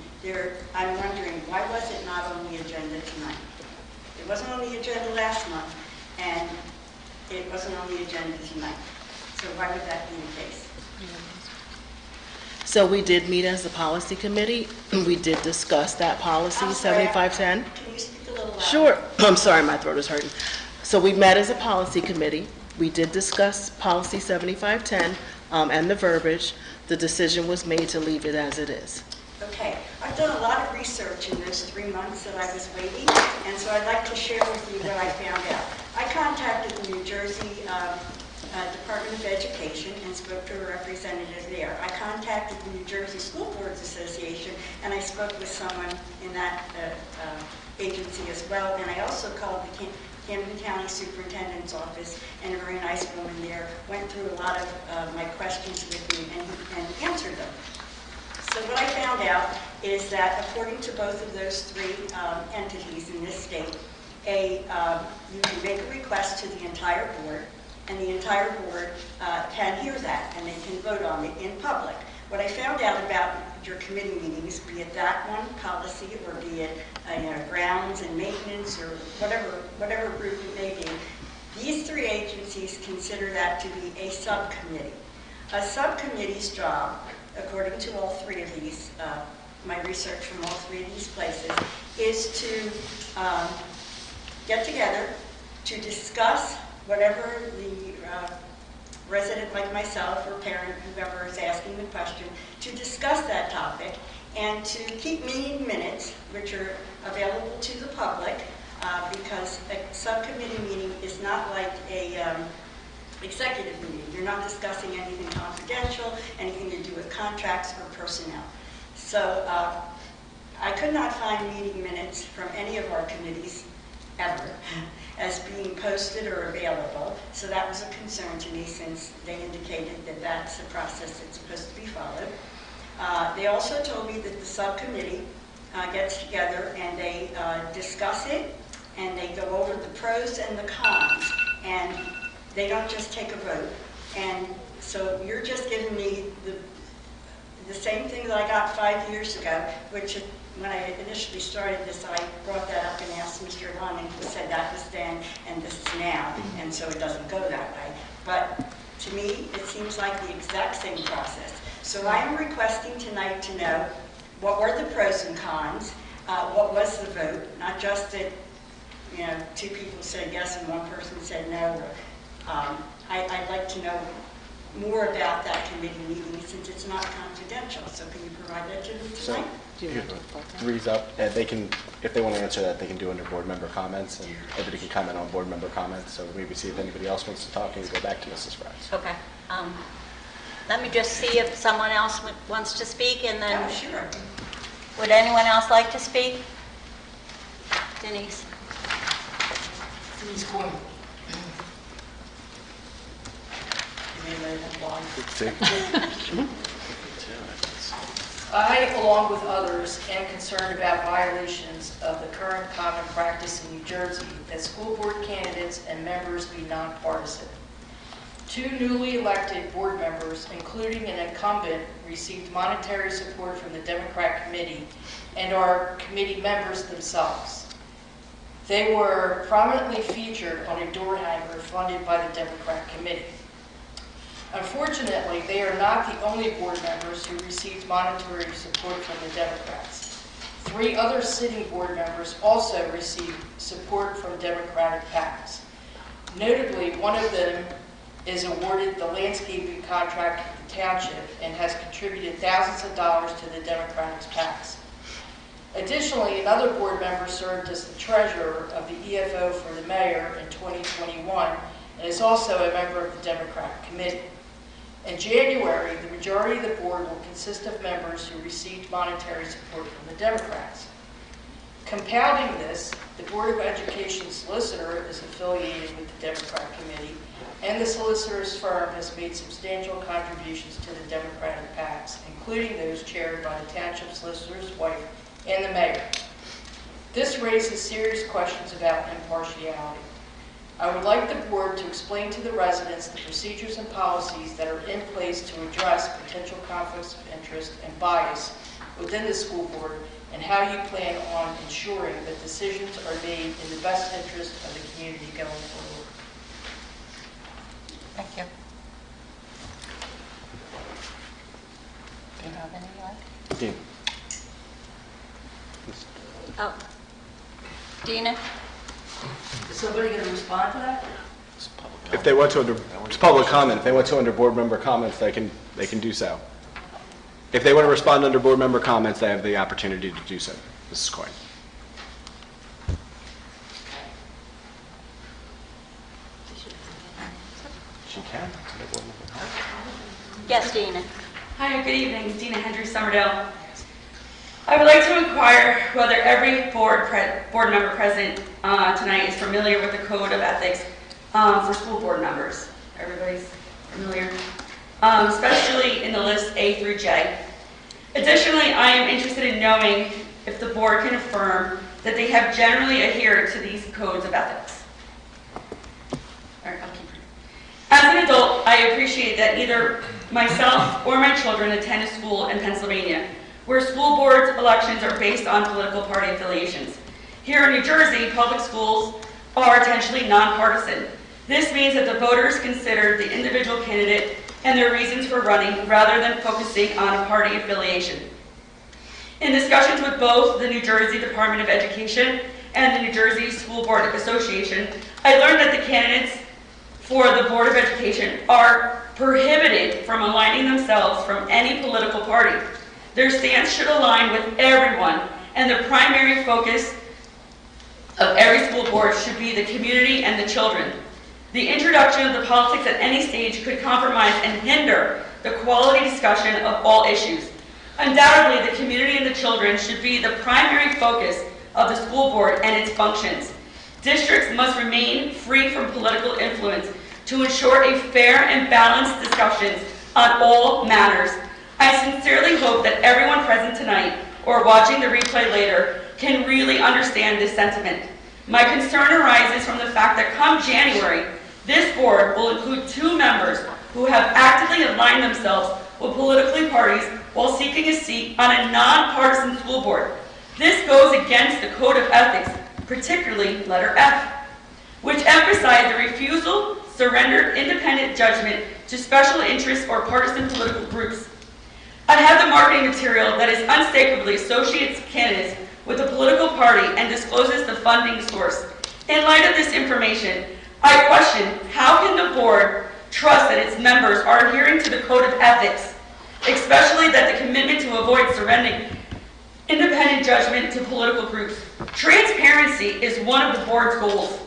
I'm wondering, why was it not on the agenda tonight? It wasn't on the agenda last month, and it wasn't on the agenda tonight. So why would that be the case? So we did meet as a policy committee. We did discuss that policy, I'm sorry, 7510. Can you speak a little louder? Sure. I'm sorry, my throat is hurting. So we met as a policy committee. We did discuss policy 7510 and the verbiage. The decision was made to leave it as it is. Okay, I've done a lot of research in those 3 months that I was waiting, and so I'd like to share with you what I found out. I contacted the New Jersey Department of Education and spoke to a representative there. I contacted the New Jersey School Boards Association, and I spoke with someone in that agency as well, and I also called the Camden County Superintendent's office, and a very nice woman there went through a lot of my questions with me and answered them. So what I found out is that according to both of those 3 entities in this state, you can make a request to the entire board, and the entire board can hear that, and they can vote on it in public. What I found out about your committee meetings, be it that one policy, or be it grounds and maintenance, or whatever group it may be, these 3 agencies consider that to be a subcommittee. A subcommittee's job, according to all 3 of these, my research from all 3 of these places, is to get together to discuss whatever the resident like myself or parent, whoever is asking the question, to discuss that topic and to keep meeting minutes, which are available to the public, because a subcommittee meeting is not like a executive meeting. You're not discussing anything confidential, anything to do with contracts or personnel. So I could not find meeting minutes from any of our committees ever as being posted or available. So that was a concern to me, since they indicated that that's a process that's supposed to be followed. They also told me that the subcommittee gets together and they discuss it, and they go over the pros and the cons, and they don't just take a vote. And so you're just giving me the same thing that I got 5 years ago, which when I initially started this, I brought that up and asked Mr. Lund, and he said that was then and this is now, and so it doesn't go that way. But to me, it seems like the exact same process. So I am requesting tonight to know what were the pros and cons, what was the vote, not just that, you know, 2 people said yes and 1 person said no. I'd like to know more about that committee meeting since it's not confidential. So can you provide that to them tonight? Three's up, and they can, if they want to answer that, they can do under board member comments, and everybody can comment on board member comments, so maybe see if anybody else wants to talk, and go back to Mrs. Fries. Okay. Let me just see if someone else wants to speak, and then... Oh, sure. Would anyone else like to speak? Denise? Denise Coyne. I, along with others, am concerned about violations of the current common practice in New Jersey that school board candidates and members be nonpartisan. 2 newly elected board members, including an incumbent, received monetary support from the Democrat committee and are committee members themselves. They were prominently featured on a door hanger funded by the Democrat committee. Unfortunately, they are not the only board members who received monetary support from the Democrats. 3 other sitting board members also received support from Democratic PACs. Notably, one of them is awarded the landscaping contract with the township and has contributed thousands of dollars to the Democratic PACs. Additionally, another board member served as the treasurer of the EFO for the mayor in 2021 and is also a member of the Democrat committee. In January, the majority of the board will consist of members who received monetary support from the Democrats. Compounding this, the Board of Education solicitor is affiliated with the Democrat committee, and the solicitor's firm has made substantial contributions to the Democratic PACs, including those chaired by the township solicitor's wife and the mayor. This raises serious questions about impartiality. I would like the board to explain to the residents the procedures and policies that are in place to address potential conflicts of interest and bias within the school board and how you plan on ensuring that decisions are made in the best interest of the community going forward. Thank you. Do you have any more? Dean. Oh. Dina? Is somebody going to respond to that? If they want to, it's public comment. If they want to under board member comments, they can do so. If they want to respond under board member comments, they have the opportunity to do so. Mrs. Coyne. She can. Yes, Dina. Hi, good evening. Dina Hendry Summerdale. I would like to inquire whether every board member present tonight is familiar with the code of ethics for school board members. Everybody's familiar, especially in the list A through J. Additionally, I am interested in knowing if the board can affirm that they have generally adhered to these codes of ethics. All right, I'll keep reading. As an adult, I appreciate that neither myself or my children attend a school in Pennsylvania where school board elections are based on political party affiliations. Here in New Jersey, public schools are intentionally nonpartisan. This means that the voters consider the individual candidate and their reasons for running rather than focusing on a party affiliation. In discussions with both the New Jersey Department of Education and the New Jersey School Board Association, I learned that the candidates for the Board of Education are prohibited from aligning themselves from any political party. Their stance should align with everyone, and the primary focus of every school board should be the community and the children. The introduction of the politics at any stage could compromise and hinder the quality discussion of all issues. Undoubtedly, the community and the children should be the primary focus of the school board and its functions. Districts must remain free from political influence to ensure a fair and balanced discussions on all matters. I sincerely hope that everyone present tonight or watching the replay later can really understand this sentiment. My concern arises from the fact that come January, this board will include 2 members who have actively aligned themselves with political parties while seeking a seat on a nonpartisan school board. This goes against the Code of Ethics, particularly letter F, which emphasize the refusal, surrender, independent judgment to special interests or partisan political groups. I have the marketing material that is unmistakably associates candidates with a political party and discloses the funding source. In light of this information, I question how can the board trust that its members are adhering to the Code of Ethics, especially that the commitment to avoid surrendering independent judgment to political groups. Transparency is one of the board's goals.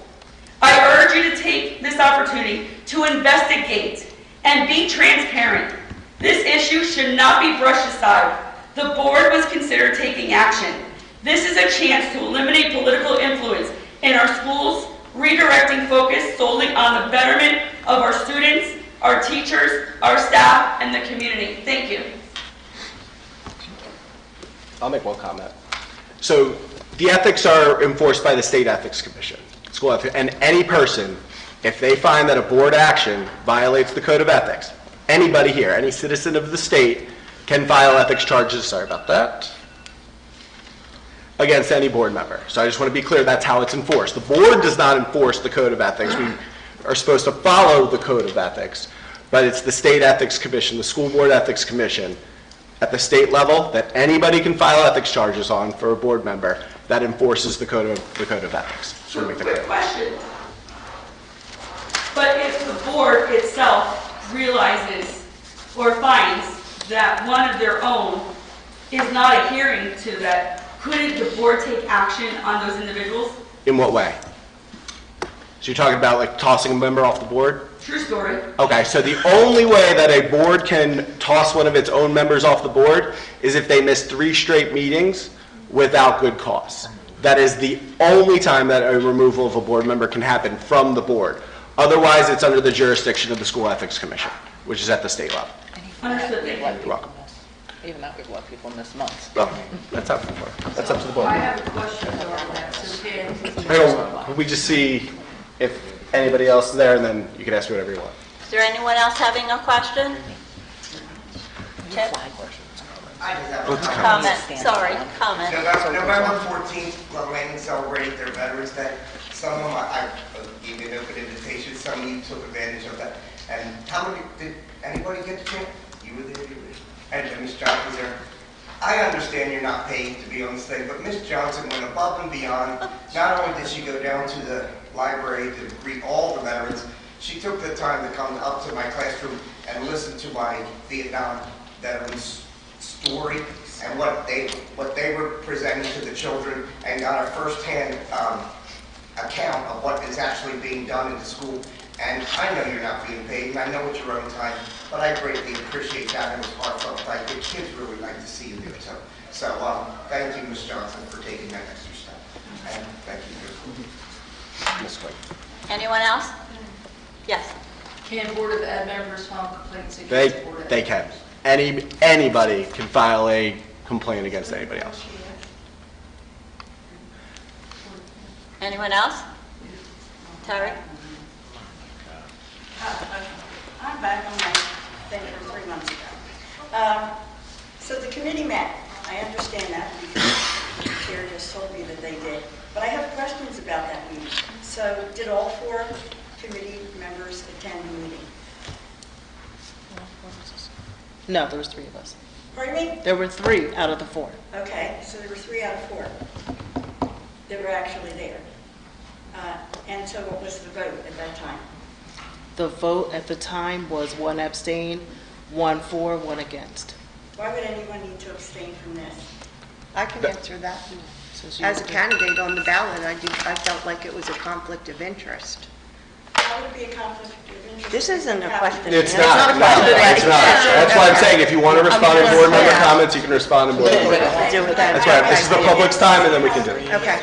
I urge you to take this opportunity to investigate and be transparent. This issue should not be brushed aside. The board must consider taking action. This is a chance to eliminate political influence in our schools, redirecting focus solely on the betterment of our students, our teachers, our staff, and the community. Thank you. I'll make one comment. So the ethics are enforced by the State Ethics Commission, school ethics, and any person, if they find that a board action violates the Code of Ethics, anybody here, any citizen of the state can file ethics charges, sorry about that, against any board member. So I just want to be clear, that's how it's enforced. The board does not enforce the Code of Ethics. We are supposed to follow the Code of Ethics, but it's the State Ethics Commission, the School Board Ethics Commission, at the state level that anybody can file ethics charges on for a board member that enforces the Code of Ethics. Just want to make that Quick clear. question. But if the board itself realizes or finds that one of their own is not adhering to that, couldn't the board take action on those individuals? In what way? So you're talking about like tossing a member off the board? True story. Okay, so the only way that a board can toss one of its own members off the board is if they miss 3 straight meetings without good cause. That is the only time that a removal of a board member can happen from the board. Otherwise, it's under the jurisdiction of the School Ethics Commission, which is at the state level. Understood. Thank you. You're welcome. Even though we've let people miss months. Well, that's up to the board. That's up to the board. I have a question on that, so Dan. Hang on, we just see if anybody else is there, and then you can ask me whatever you want. Is there anyone else having a question? Chip? I just have a Comment, sorry, comment. November 14th, London celebrated their Veterans Day. Some of them, I gave you an open invitation, some of you took advantage of that. And how many, did anybody get the chance? You were there, and Ms. Johnson was there. I understand you're not paid to be on this thing, but Ms. Johnson went above and beyond. Not only did she go down to the library to greet all the veterans, she took the time to come up to my classroom and listen to my Vietnam veterans' story and what they were presenting to the children, and got a first-hand account of what is actually being done in the school. And I know you're not being paid, and I know it's your own time, but I greatly appreciate that. It was heartfelt. Like, the kids really like to see you there, too. So, thank you, Ms. Johnson, for taking that extra step. And thank you, Ms. Quinn. Anyone else? Yes. Can Board of Ed members file complaints against the Board of Ed? They can. Anybody can file a complaint against anybody else. Anyone else? Terry? I'm back on my thing from 3 months ago. So the committee met. I understand that because the chair just told me that they did. But I have questions about that meeting. So did all 4 committee members attend the meeting? No, there was 3 of us. Pardon me? There were 3 out of the 4. Okay, so there were 3 out of 4 that were actually there. And so what was the vote at that time? The vote at the time was 1 abstain, 1 for, 1 against. Why would anyone need to abstain from this? I can answer that. Since you As a were- candidate on the ballot, I felt like it was a conflict of interest. How would it be a conflict of interest? This isn't a question. It's and not, a no, question. it's not. That's why I'm saying, if you want to respond to board member comments, you can respond to board member comments. Do with that. That's right, this is the public's time, and then we can do it. Okay.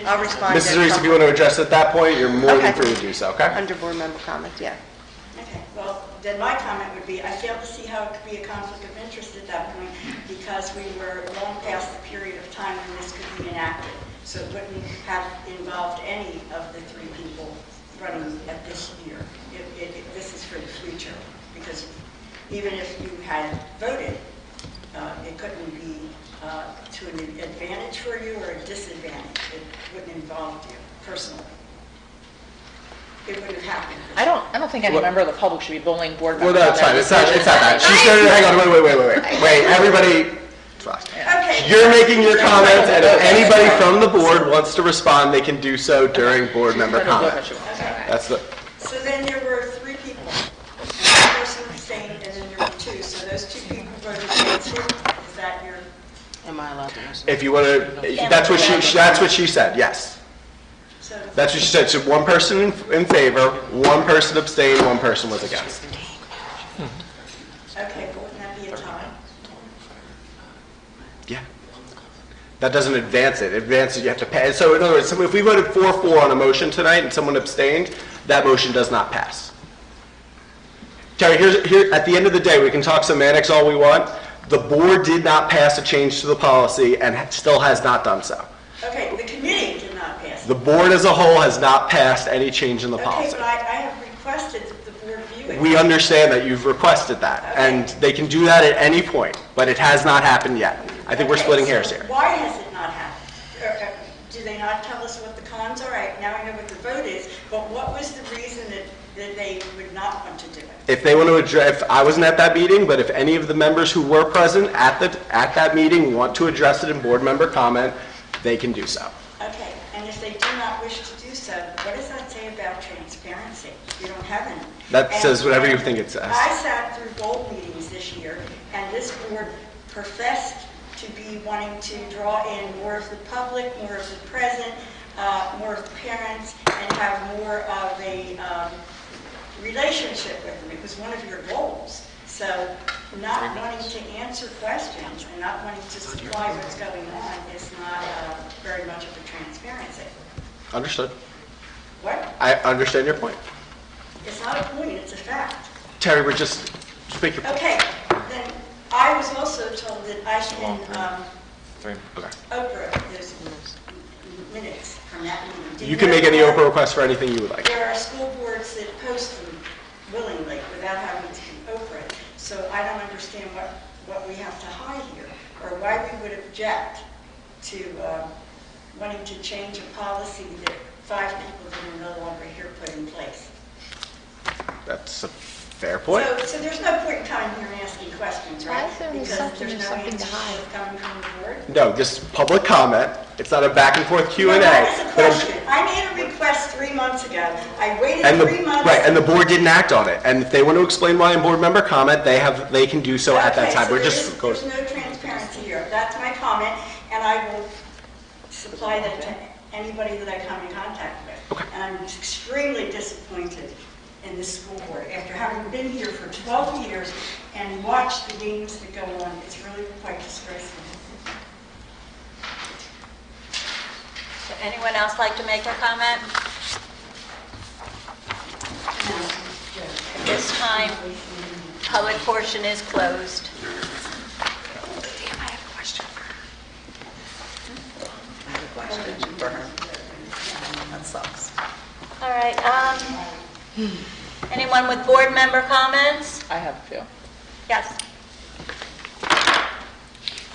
I'll respond. Mrs. to Reese, if you want to address it at that point, you're more than Okay. free to do so, okay? Under board member comments, yeah. Okay. Well, then my comment would be, I fail to see how it could be a conflict of interest at that point, because we were long past the period of time when this could be enacted. So it wouldn't have involved any of the 3 people running at this year. This is for the future, because even if you had voted, it couldn't be to an advantage for you or a disadvantage. It wouldn't involve you personally. It wouldn't have happened. I don't think any member of the public should be bullying board Well, members. that's fine, it's not that. She started, hang on, wait, everybody, it's fine. Okay. You're making your comments, and if anybody from the board wants to respond, they can do so during board member comment. That's the, So then there were 3 people. One person abstained, and then there were 2. So those 2 people voted against it. Is that your? Am I allowed to answer? if you want to, that's what she said, yes. So That's what she said, so 1 person in favor, 1 person abstained, 1 person was against. okay, but wouldn't that be a tie? Yeah. That doesn't advance it. It advances, you have to pass. So in other words, if we voted 4-4 on a motion tonight and someone abstained, that motion does not pass. Terry, here, at the end of the day, we can talk semantics all we want. The board did not pass a change to the policy and still has not done so. Okay, the committee did not pass. The board as a whole has not passed any change in the Okay, policy. but I have requested that the board view it. We understand that you've requested that, and they can do that at any point, but it has not happened yet. I think we're Okay, splitting so hairs here. Why has it not happened? Do they not tell us what the cons are? Now I know what the vote is, but what was the reason that they would not want to do it? If they want to address, if I wasn't at that meeting, but if any of the members who were present at that meeting want to address it in board member comment, they can do so. Okay, and if they do not wish to do so, what does that say about transparency? You don't have any. That And- says whatever you think it says. I sat through board meetings this year, and this board professed to be wanting to draw in more of the public, more of the present, more of the parents, and have more of a relationship with them. It was one of your goals. So not wanting to answer questions and not wanting to supply what's going on is not very much of a transparency. Understood. What? I understand your point. It's not a point, it's a fact. Terry, we're just make your point. Okay, then I was also told that I can Okay. Oprah those minutes from that meeting. Do You can make any Oprah request for anything you would like. There are school boards that post them willingly without having to be Oprah. So I don't understand what we have to hide here, or why we would object to wanting to change a policy that 5 people that are no longer here put in place. That's a fair point. So there's no point in coming here and asking questions, right? Why is there an Because assumption there's there's no something to answers hide? coming from the board? No, just public comment. It's not a back and forth Q&A. No, that is a but I'm- question. I made a request 3 months ago. I waited And 3 months. right, and the board didn't act on it. And if they want to explain why in board member comment, they can do so at that Okay, time. so We're just going. there's no transparency here. That's my comment, and I will supply that to anybody that I come in contact with. Okay. And I'm extremely disappointed in this school board. After having been here for 12 years and watched the games that go on, it's really quite disgraceful. So anyone else like to make a comment? At this time, public portion is closed. That sucks. All right, anyone with board member comments? I have a few. Yes.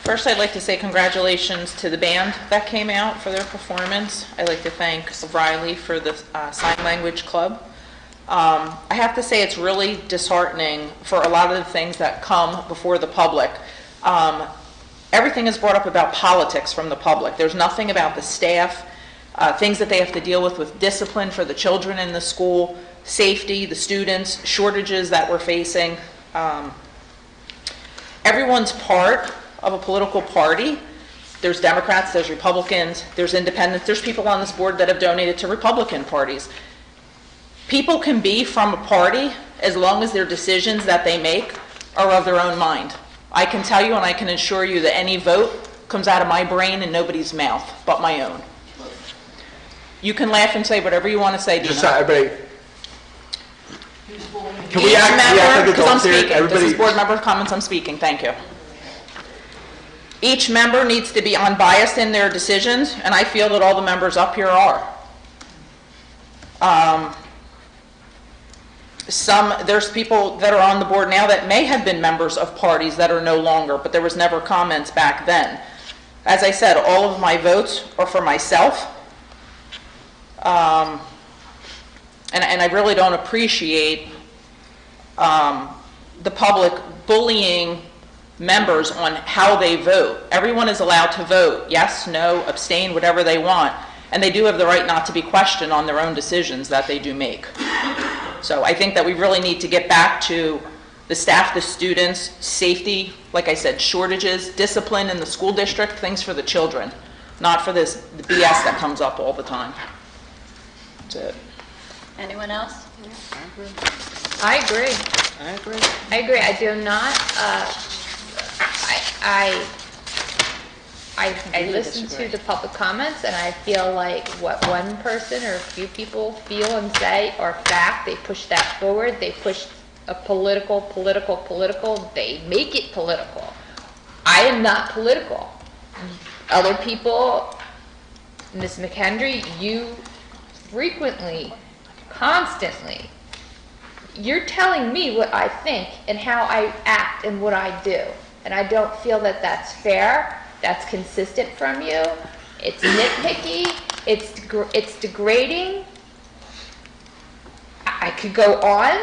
First, I'd like to say congratulations to the band that came out for their performance. I'd like to thank Riley for the Sign Language Club. I have to say it's really disheartening for a lot of the things that come before the public. Everything is brought up about politics from the public. There's nothing about the staff, things that they have to deal with discipline for the children in the school, safety, the students, shortages that we're facing. Everyone's part of a political party. There's Democrats, there's Republicans, there's independents, there's people on this board that have donated to Republican parties. People can be from a party as long as their decisions that they make are of their own mind. I can tell you and I can assure you that any vote comes out of my brain and nobody's mouth but my own. You can laugh and say whatever you want to say, Dina. Just everybody, Can we act like Because I'm adults here? speaking. This Everybody, is board member comments, I'm speaking, thank you. Each member needs to be unbiased in their decisions, and I feel that all the members up here are. There's people that are on the board now that may have been members of parties that are no longer, but there was never comments back then. As I said, all of my votes are for myself. And I really don't appreciate the public bullying members on how they vote. Everyone is allowed to vote, yes, no, abstain, whatever they want. And they do have the right not to be questioned on their own decisions that they do make. So I think that we really need to get back to the staff, the students, safety, like I said, shortages, discipline in the school district, things for the children, not for this BS that comes up all the time. That's it. Anyone else? I agree. I agree. I agree. I do not, I listen to the public comments, and I feel like what one person or a few people feel and say are fact. They push that forward. They push a political, they make it political. I am not political. Other people, Ms. McHenry, you frequently, constantly, you're telling me what I think and how I act and what I do. And I don't feel that that's fair. That's consistent from you. It's nitpicky. It's degrading. I could go on.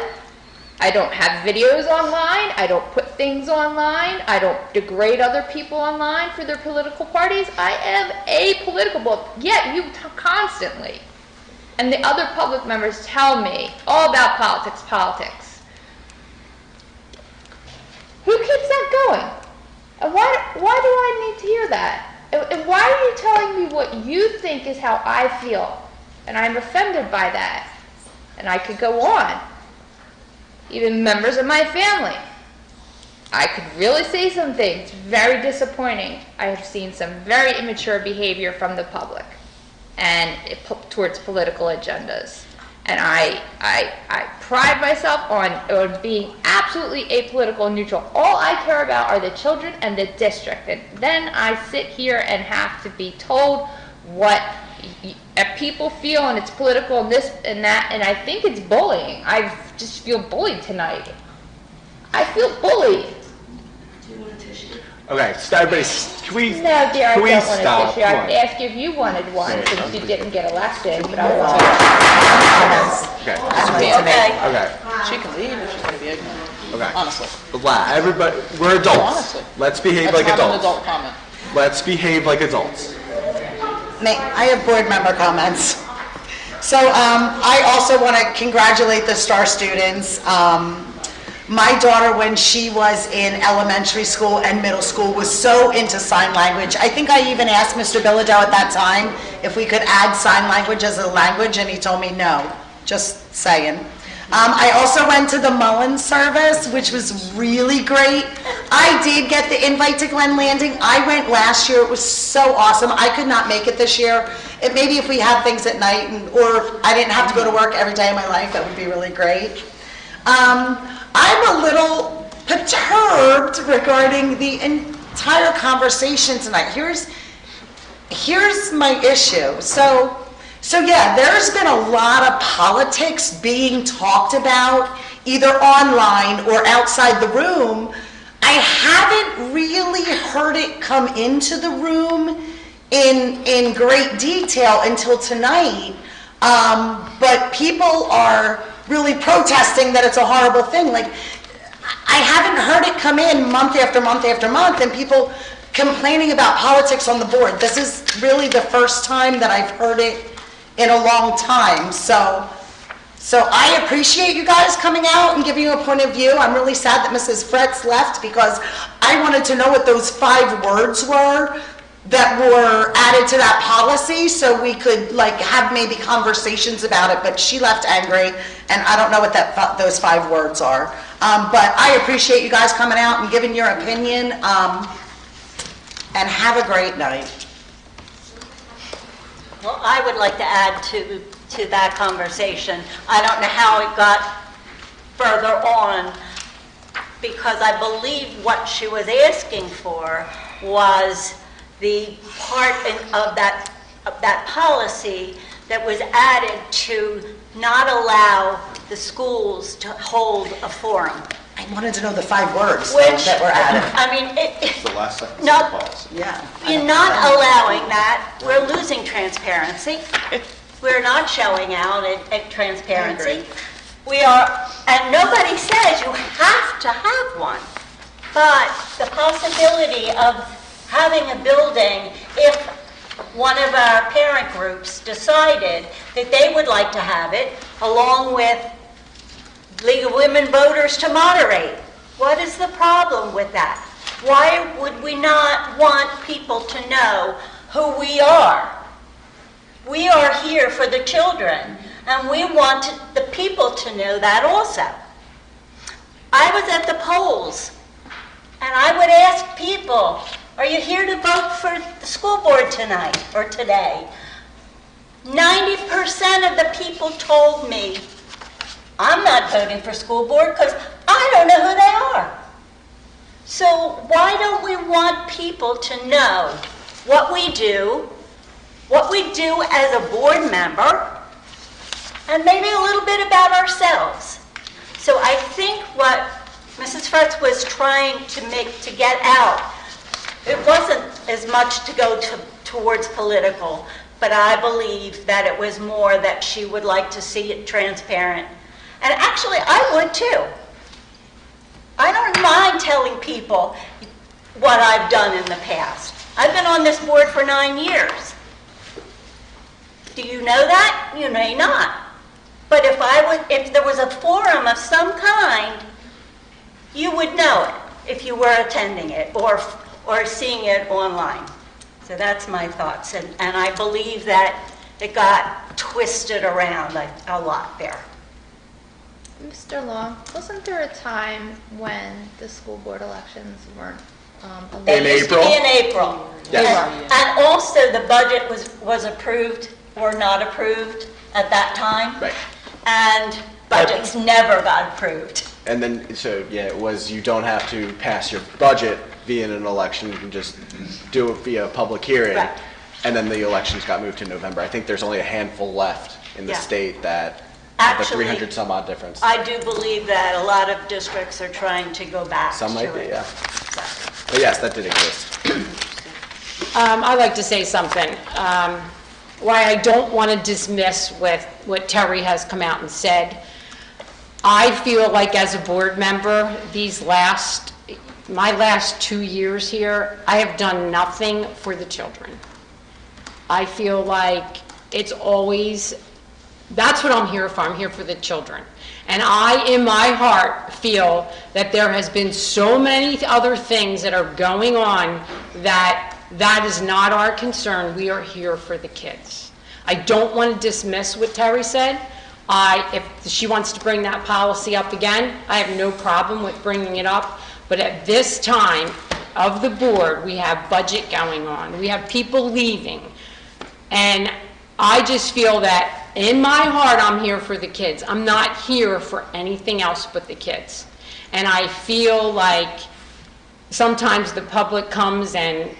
I don't have videos online. I don't put things online. I don't degrade other people online for their political parties. I am apolitical, yet you constantly. And the other public members tell me all about politics. Who keeps that going? And why do I need to hear that? And why are you telling me what you think is how I feel? And I'm offended by that. And I could go on. Even members of my family. I could really say some things very disappointing. I have seen some very immature behavior from the public and towards political agendas. And I pride myself on being absolutely apolitical and neutral. All I care about are the children and the district. And then I sit here and have to be told what people feel, and it's political and this and that, and I think it's bullying. I just feel bullied tonight. I feel bullied. Do you want a tissue? okay, so everybody, can we, No, dear, I can we don't want stop? a tissue. Come I'd on. ask you if you wanted one since you didn't get elected, but I want Okay, Okay. okay, She can leave if she's going to be ignorant, okay. honestly. Everybody, we're adults. Honestly. Let's behave Let's like have an adults. adult comment. Let's behave like adults. I have board member comments. So I also want to congratulate the STAR students. My daughter, when she was in elementary school and middle school, was so into sign language. I think I even asked Mr. Bilodeau at that time if we could add sign language as a language, and he told me no, just saying. I also went to the Mullen service, which was really great. I did get the invite to Glen Landing. I went last year. It was so awesome. I could not make it this year. Maybe if we had things at night, or I didn't have to go to work every day of my life, that would be really great. I'm a little perturbed regarding the entire conversation tonight. Here's my issue. So yeah, there's been a lot of politics being talked about, either online or outside the room. I haven't really heard it come into the room in great detail until tonight, but people are really protesting that it's a horrible thing. Like, I haven't heard it come in month after month after month, and people complaining about politics on the board. This is really the first time that I've heard it in a long time. So I appreciate you guys coming out and giving you a point of view. I'm really sad that Mrs. Fretz left, because I wanted to know what those 5 words were that were added to that policy, so we could have maybe conversations about it. But she left angry, and I don't know what those 5 words are. But I appreciate you guys coming out and giving your opinion, and have a great night. Well, I would like to add to that conversation. I don't know how it got further on, because I believe what she was asking for was the part of that policy that was added to not allow the schools to hold a forum. I wanted to know the 5 words Which, that were added. I mean, It's the last sentence of No. the policy. Yeah. you're not allowing that, we're losing transparency. We're not showing out at transparency. We are, and nobody says you have to have one, but the possibility of having a building, if one of our parent groups decided that they would like to have it, along with League of Women Voters to moderate. What is the problem with that? Why would we not want people to know who we are? We are here for the children, and we want the people to know that also. I was at the polls, and I would ask people, are you here to vote for the school board tonight or today? 90% of the people told me, I'm not voting for school board because I don't know who they are. So why don't we want people to know what we do as a board member, and maybe a little bit about ourselves? So I think what Mrs. Fretz was trying to get out, it wasn't as much to go towards political, but I believe that it was more that she would like to see it transparent. And actually, I would too. I don't mind telling people what I've done in the past. I've been on this board for 9 years. Do you know that? You may not. But if there was a forum of some kind, you would know it if you were attending it or seeing it online. So that's my thoughts. And I believe that it got twisted around a lot there. Mr. Long, wasn't there a time when the school board elections weren't allowed? They used to be in April. Yes. And also the budget was approved or not approved at that time. Right. And budgets never got approved. And then, so, yeah, it was, you don't have to pass your budget via an election, you can just do it via a public hearing. Right. And then the elections got moved to November. I think there's only a handful left in the Yeah. state that have the Actually, 300 some odd difference. I do believe that a lot of districts are trying to go back to it. Some might be, yeah. So. But yes, that did exist. I'd like to say something. Why I don't want to dismiss with what Terry has come out and said. I feel like as a board member, my last 2 years here, I have done nothing for the children. I feel like it's always, that's what I'm here for. I'm here for the children. And I, in my heart, feel that there has been so many other things that are going on that is not our concern. We are here for the kids. I don't want to dismiss what Terry said. If she wants to bring that policy up again, I have no problem with bringing it up. But at this time of the board, we have budget going on. We have people leaving. And I just feel that in my heart, I'm here for the kids. I'm not here for anything else but the kids. And I feel like sometimes the public comes and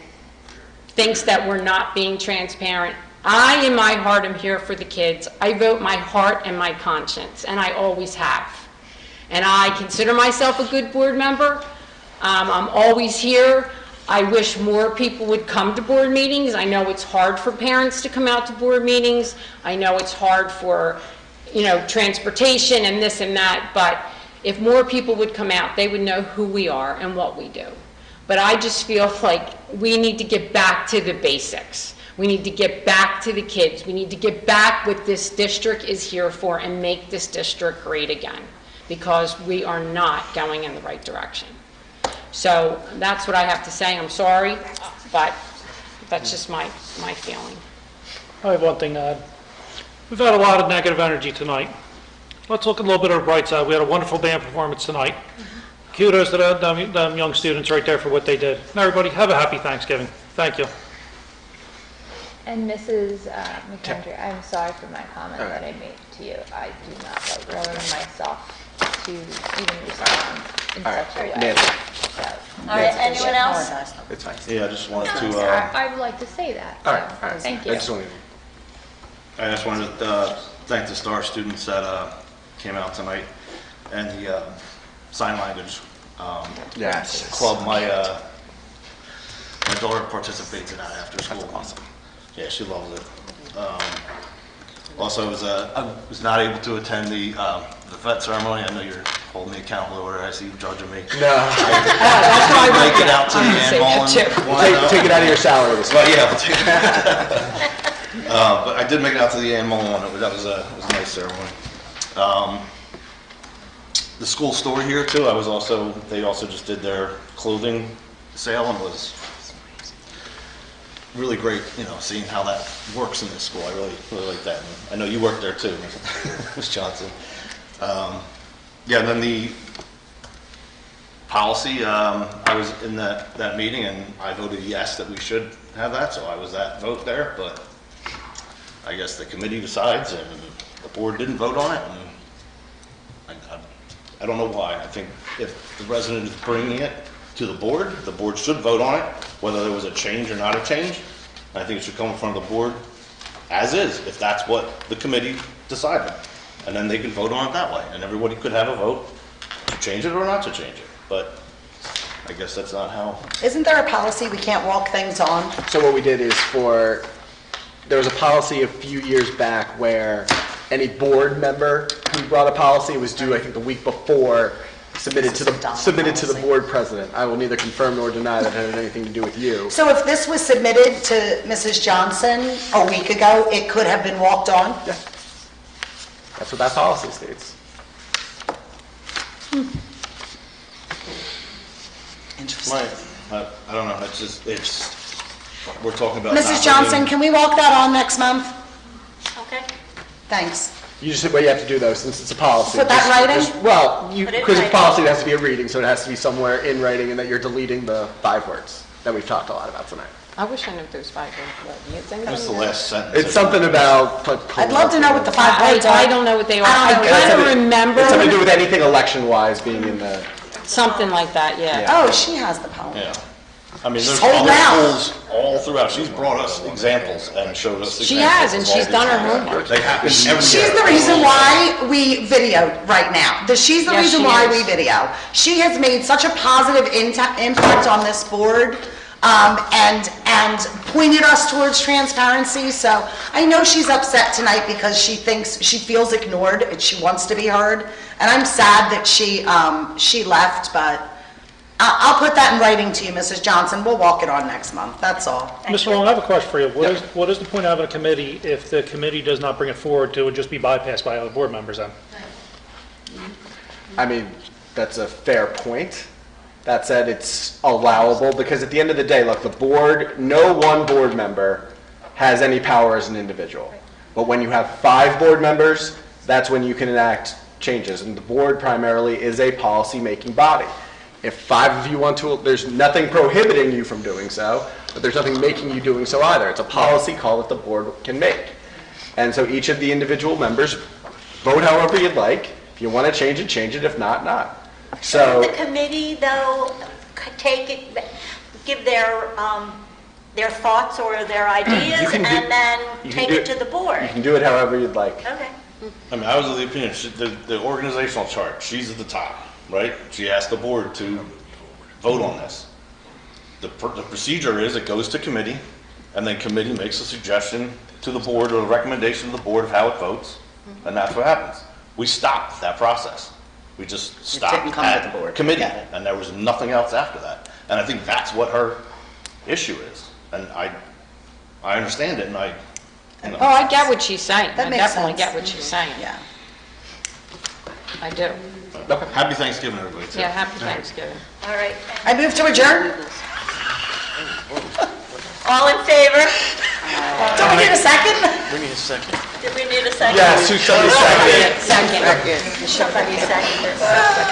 thinks that we're not being transparent. I, in my heart, am here for the kids. I vote my heart and my conscience, and I always have. And I consider myself a good board member. I'm always here. I wish more people would come to board meetings. I know it's hard for parents to come out to board meetings. I know it's hard for, transportation and this and that, but if more people would come out, they would know who we are and what we do. But I just feel like we need to get back to the basics. We need to get back to the kids. We need to get back what this district is here for and make this district great again, because we are not going in the right direction. So that's what I have to say. I'm sorry, but that's just my feeling. I have one thing to add. We've had a lot of negative energy tonight. Let's look a little bit of the bright side. We had a wonderful band performance tonight. Kudos to them young students right there for what they did. And everybody, have a happy Thanksgiving. Thank you. And Mrs. McKendry, I'm sorry for my comment that I made to you. I do not like lowering myself to even respond in such a way. Nancy, All right, anyone else? it's fine. Yeah, I just wanted to, I would like to say that. All right, so, all right. Thank I you. just wanted to thank the STAR students that came out tonight and the sign language yes. club. My daughter participates in that after school. That's awesome. Yeah, she loves it. Also, I was not able to attend the vet ceremony. I know you're holding me accountable over there. I see you judging me. No. That's why I make it out to the Ann Mullen. Take it out of your salary this But yeah, I'll take it. But I did make it out to the Ann Mullen one. That was a nice ceremony. The school store here too. They also just did their clothing sale and was really great, seeing how that works in this school. I really like that. And I know you work there too, Ms. Johnson. Yeah, and then the policy, I was in that meeting and I voted yes that we should have that, so I was that vote there, but I guess the committee decides and the board didn't vote on it, and I don't know why. I think if the resident is bringing it to the board should vote on it, whether there was a change or not a change. I think it should come in front of the board as is, if that's what the committee decided. And then they can vote on it that way, and everybody could have a vote to change it or not to change it. But I guess that's not how. Isn't there a policy we can't walk things on? So what we did is there was a policy a few years back where any board member who brought a policy was due, I think, the week before, submitted to the board president. I will neither confirm nor deny that it had anything to do with you. So if this was submitted to Mrs. Johnson a week ago, it could have been walked on? Yeah. That's what that policy states. Interesting. I don't know, we're talking about. Mrs. Johnson, can we walk that on next month? Okay. Thanks. What you have to do though, since it's a policy. Put that in writing? Because it's a policy, it has to be a reading, so it has to be somewhere in writing, and that you're deleting the 5 words that we've talked a lot about tonight. I wish I knew if there's 5 words. You think That's the last sentence. It's something about. I'd love to know what the 5 words are. I don't know what they are. I I don't know. kind of remember It's something to do with anything election-wise being in the. something like that, yeah. Oh, she has the poem. Yeah. I mean, there's Hold other out. schools all throughout. She's brought us examples and showed us examples. She has, and of all she's these done her things. homework. They happen every She's year. the reason why we video right now. She's the Yes, reason she why is. we video. She has made such a positive impact on this board, and pointed us towards transparency. So I know she's upset tonight because she feels ignored and she wants to be heard. And I'm sad that she left, but I'll put that in writing to you, Mrs. Johnson. We'll walk it on next month. That's all. Mr. Long, I have a question for you. What is the point of having a committee if the committee does not bring it forward to just be bypassed by other board members then? I mean, that's a fair point. That said, it's allowable because at the end of the day, look, no one board member has any power as an individual. But when you have 5 board members, that's when you can enact changes. And the board primarily is a policy-making body. If 5 of you want to, there's nothing prohibiting you from doing so, but there's nothing making you doing so either. It's a policy call that the board can make. And so each of the individual members vote however you'd like. If you want to change it, change it. If not, not. So Shouldn't the committee, though, give their thoughts or their ideas You can and then you can take do it to the board? You can do it however you'd like. Okay. I mean, I was of the opinion, the organizational chart, she's at the top, right? She asked the board to vote on this. The procedure is it goes to committee, and then committee makes a suggestion to the board or a recommendation to the board of how it votes, and that's what happens. We stopped that process. We just stopped didn't come to at the board. committee, Got it. and there was nothing else after that. And I think that's what her issue is. And I understand it, and Oh, I get what she's saying. That I makes definitely sense. get what she's saying. Yeah. I do. Happy Thanksgiving, everybody, too. Yeah, happy Thanksgiving. All right. I move to adjourn. All in favor? Do we need a second? We need a second. Did we need a second? Yes, 277. Second. Somebody seconded.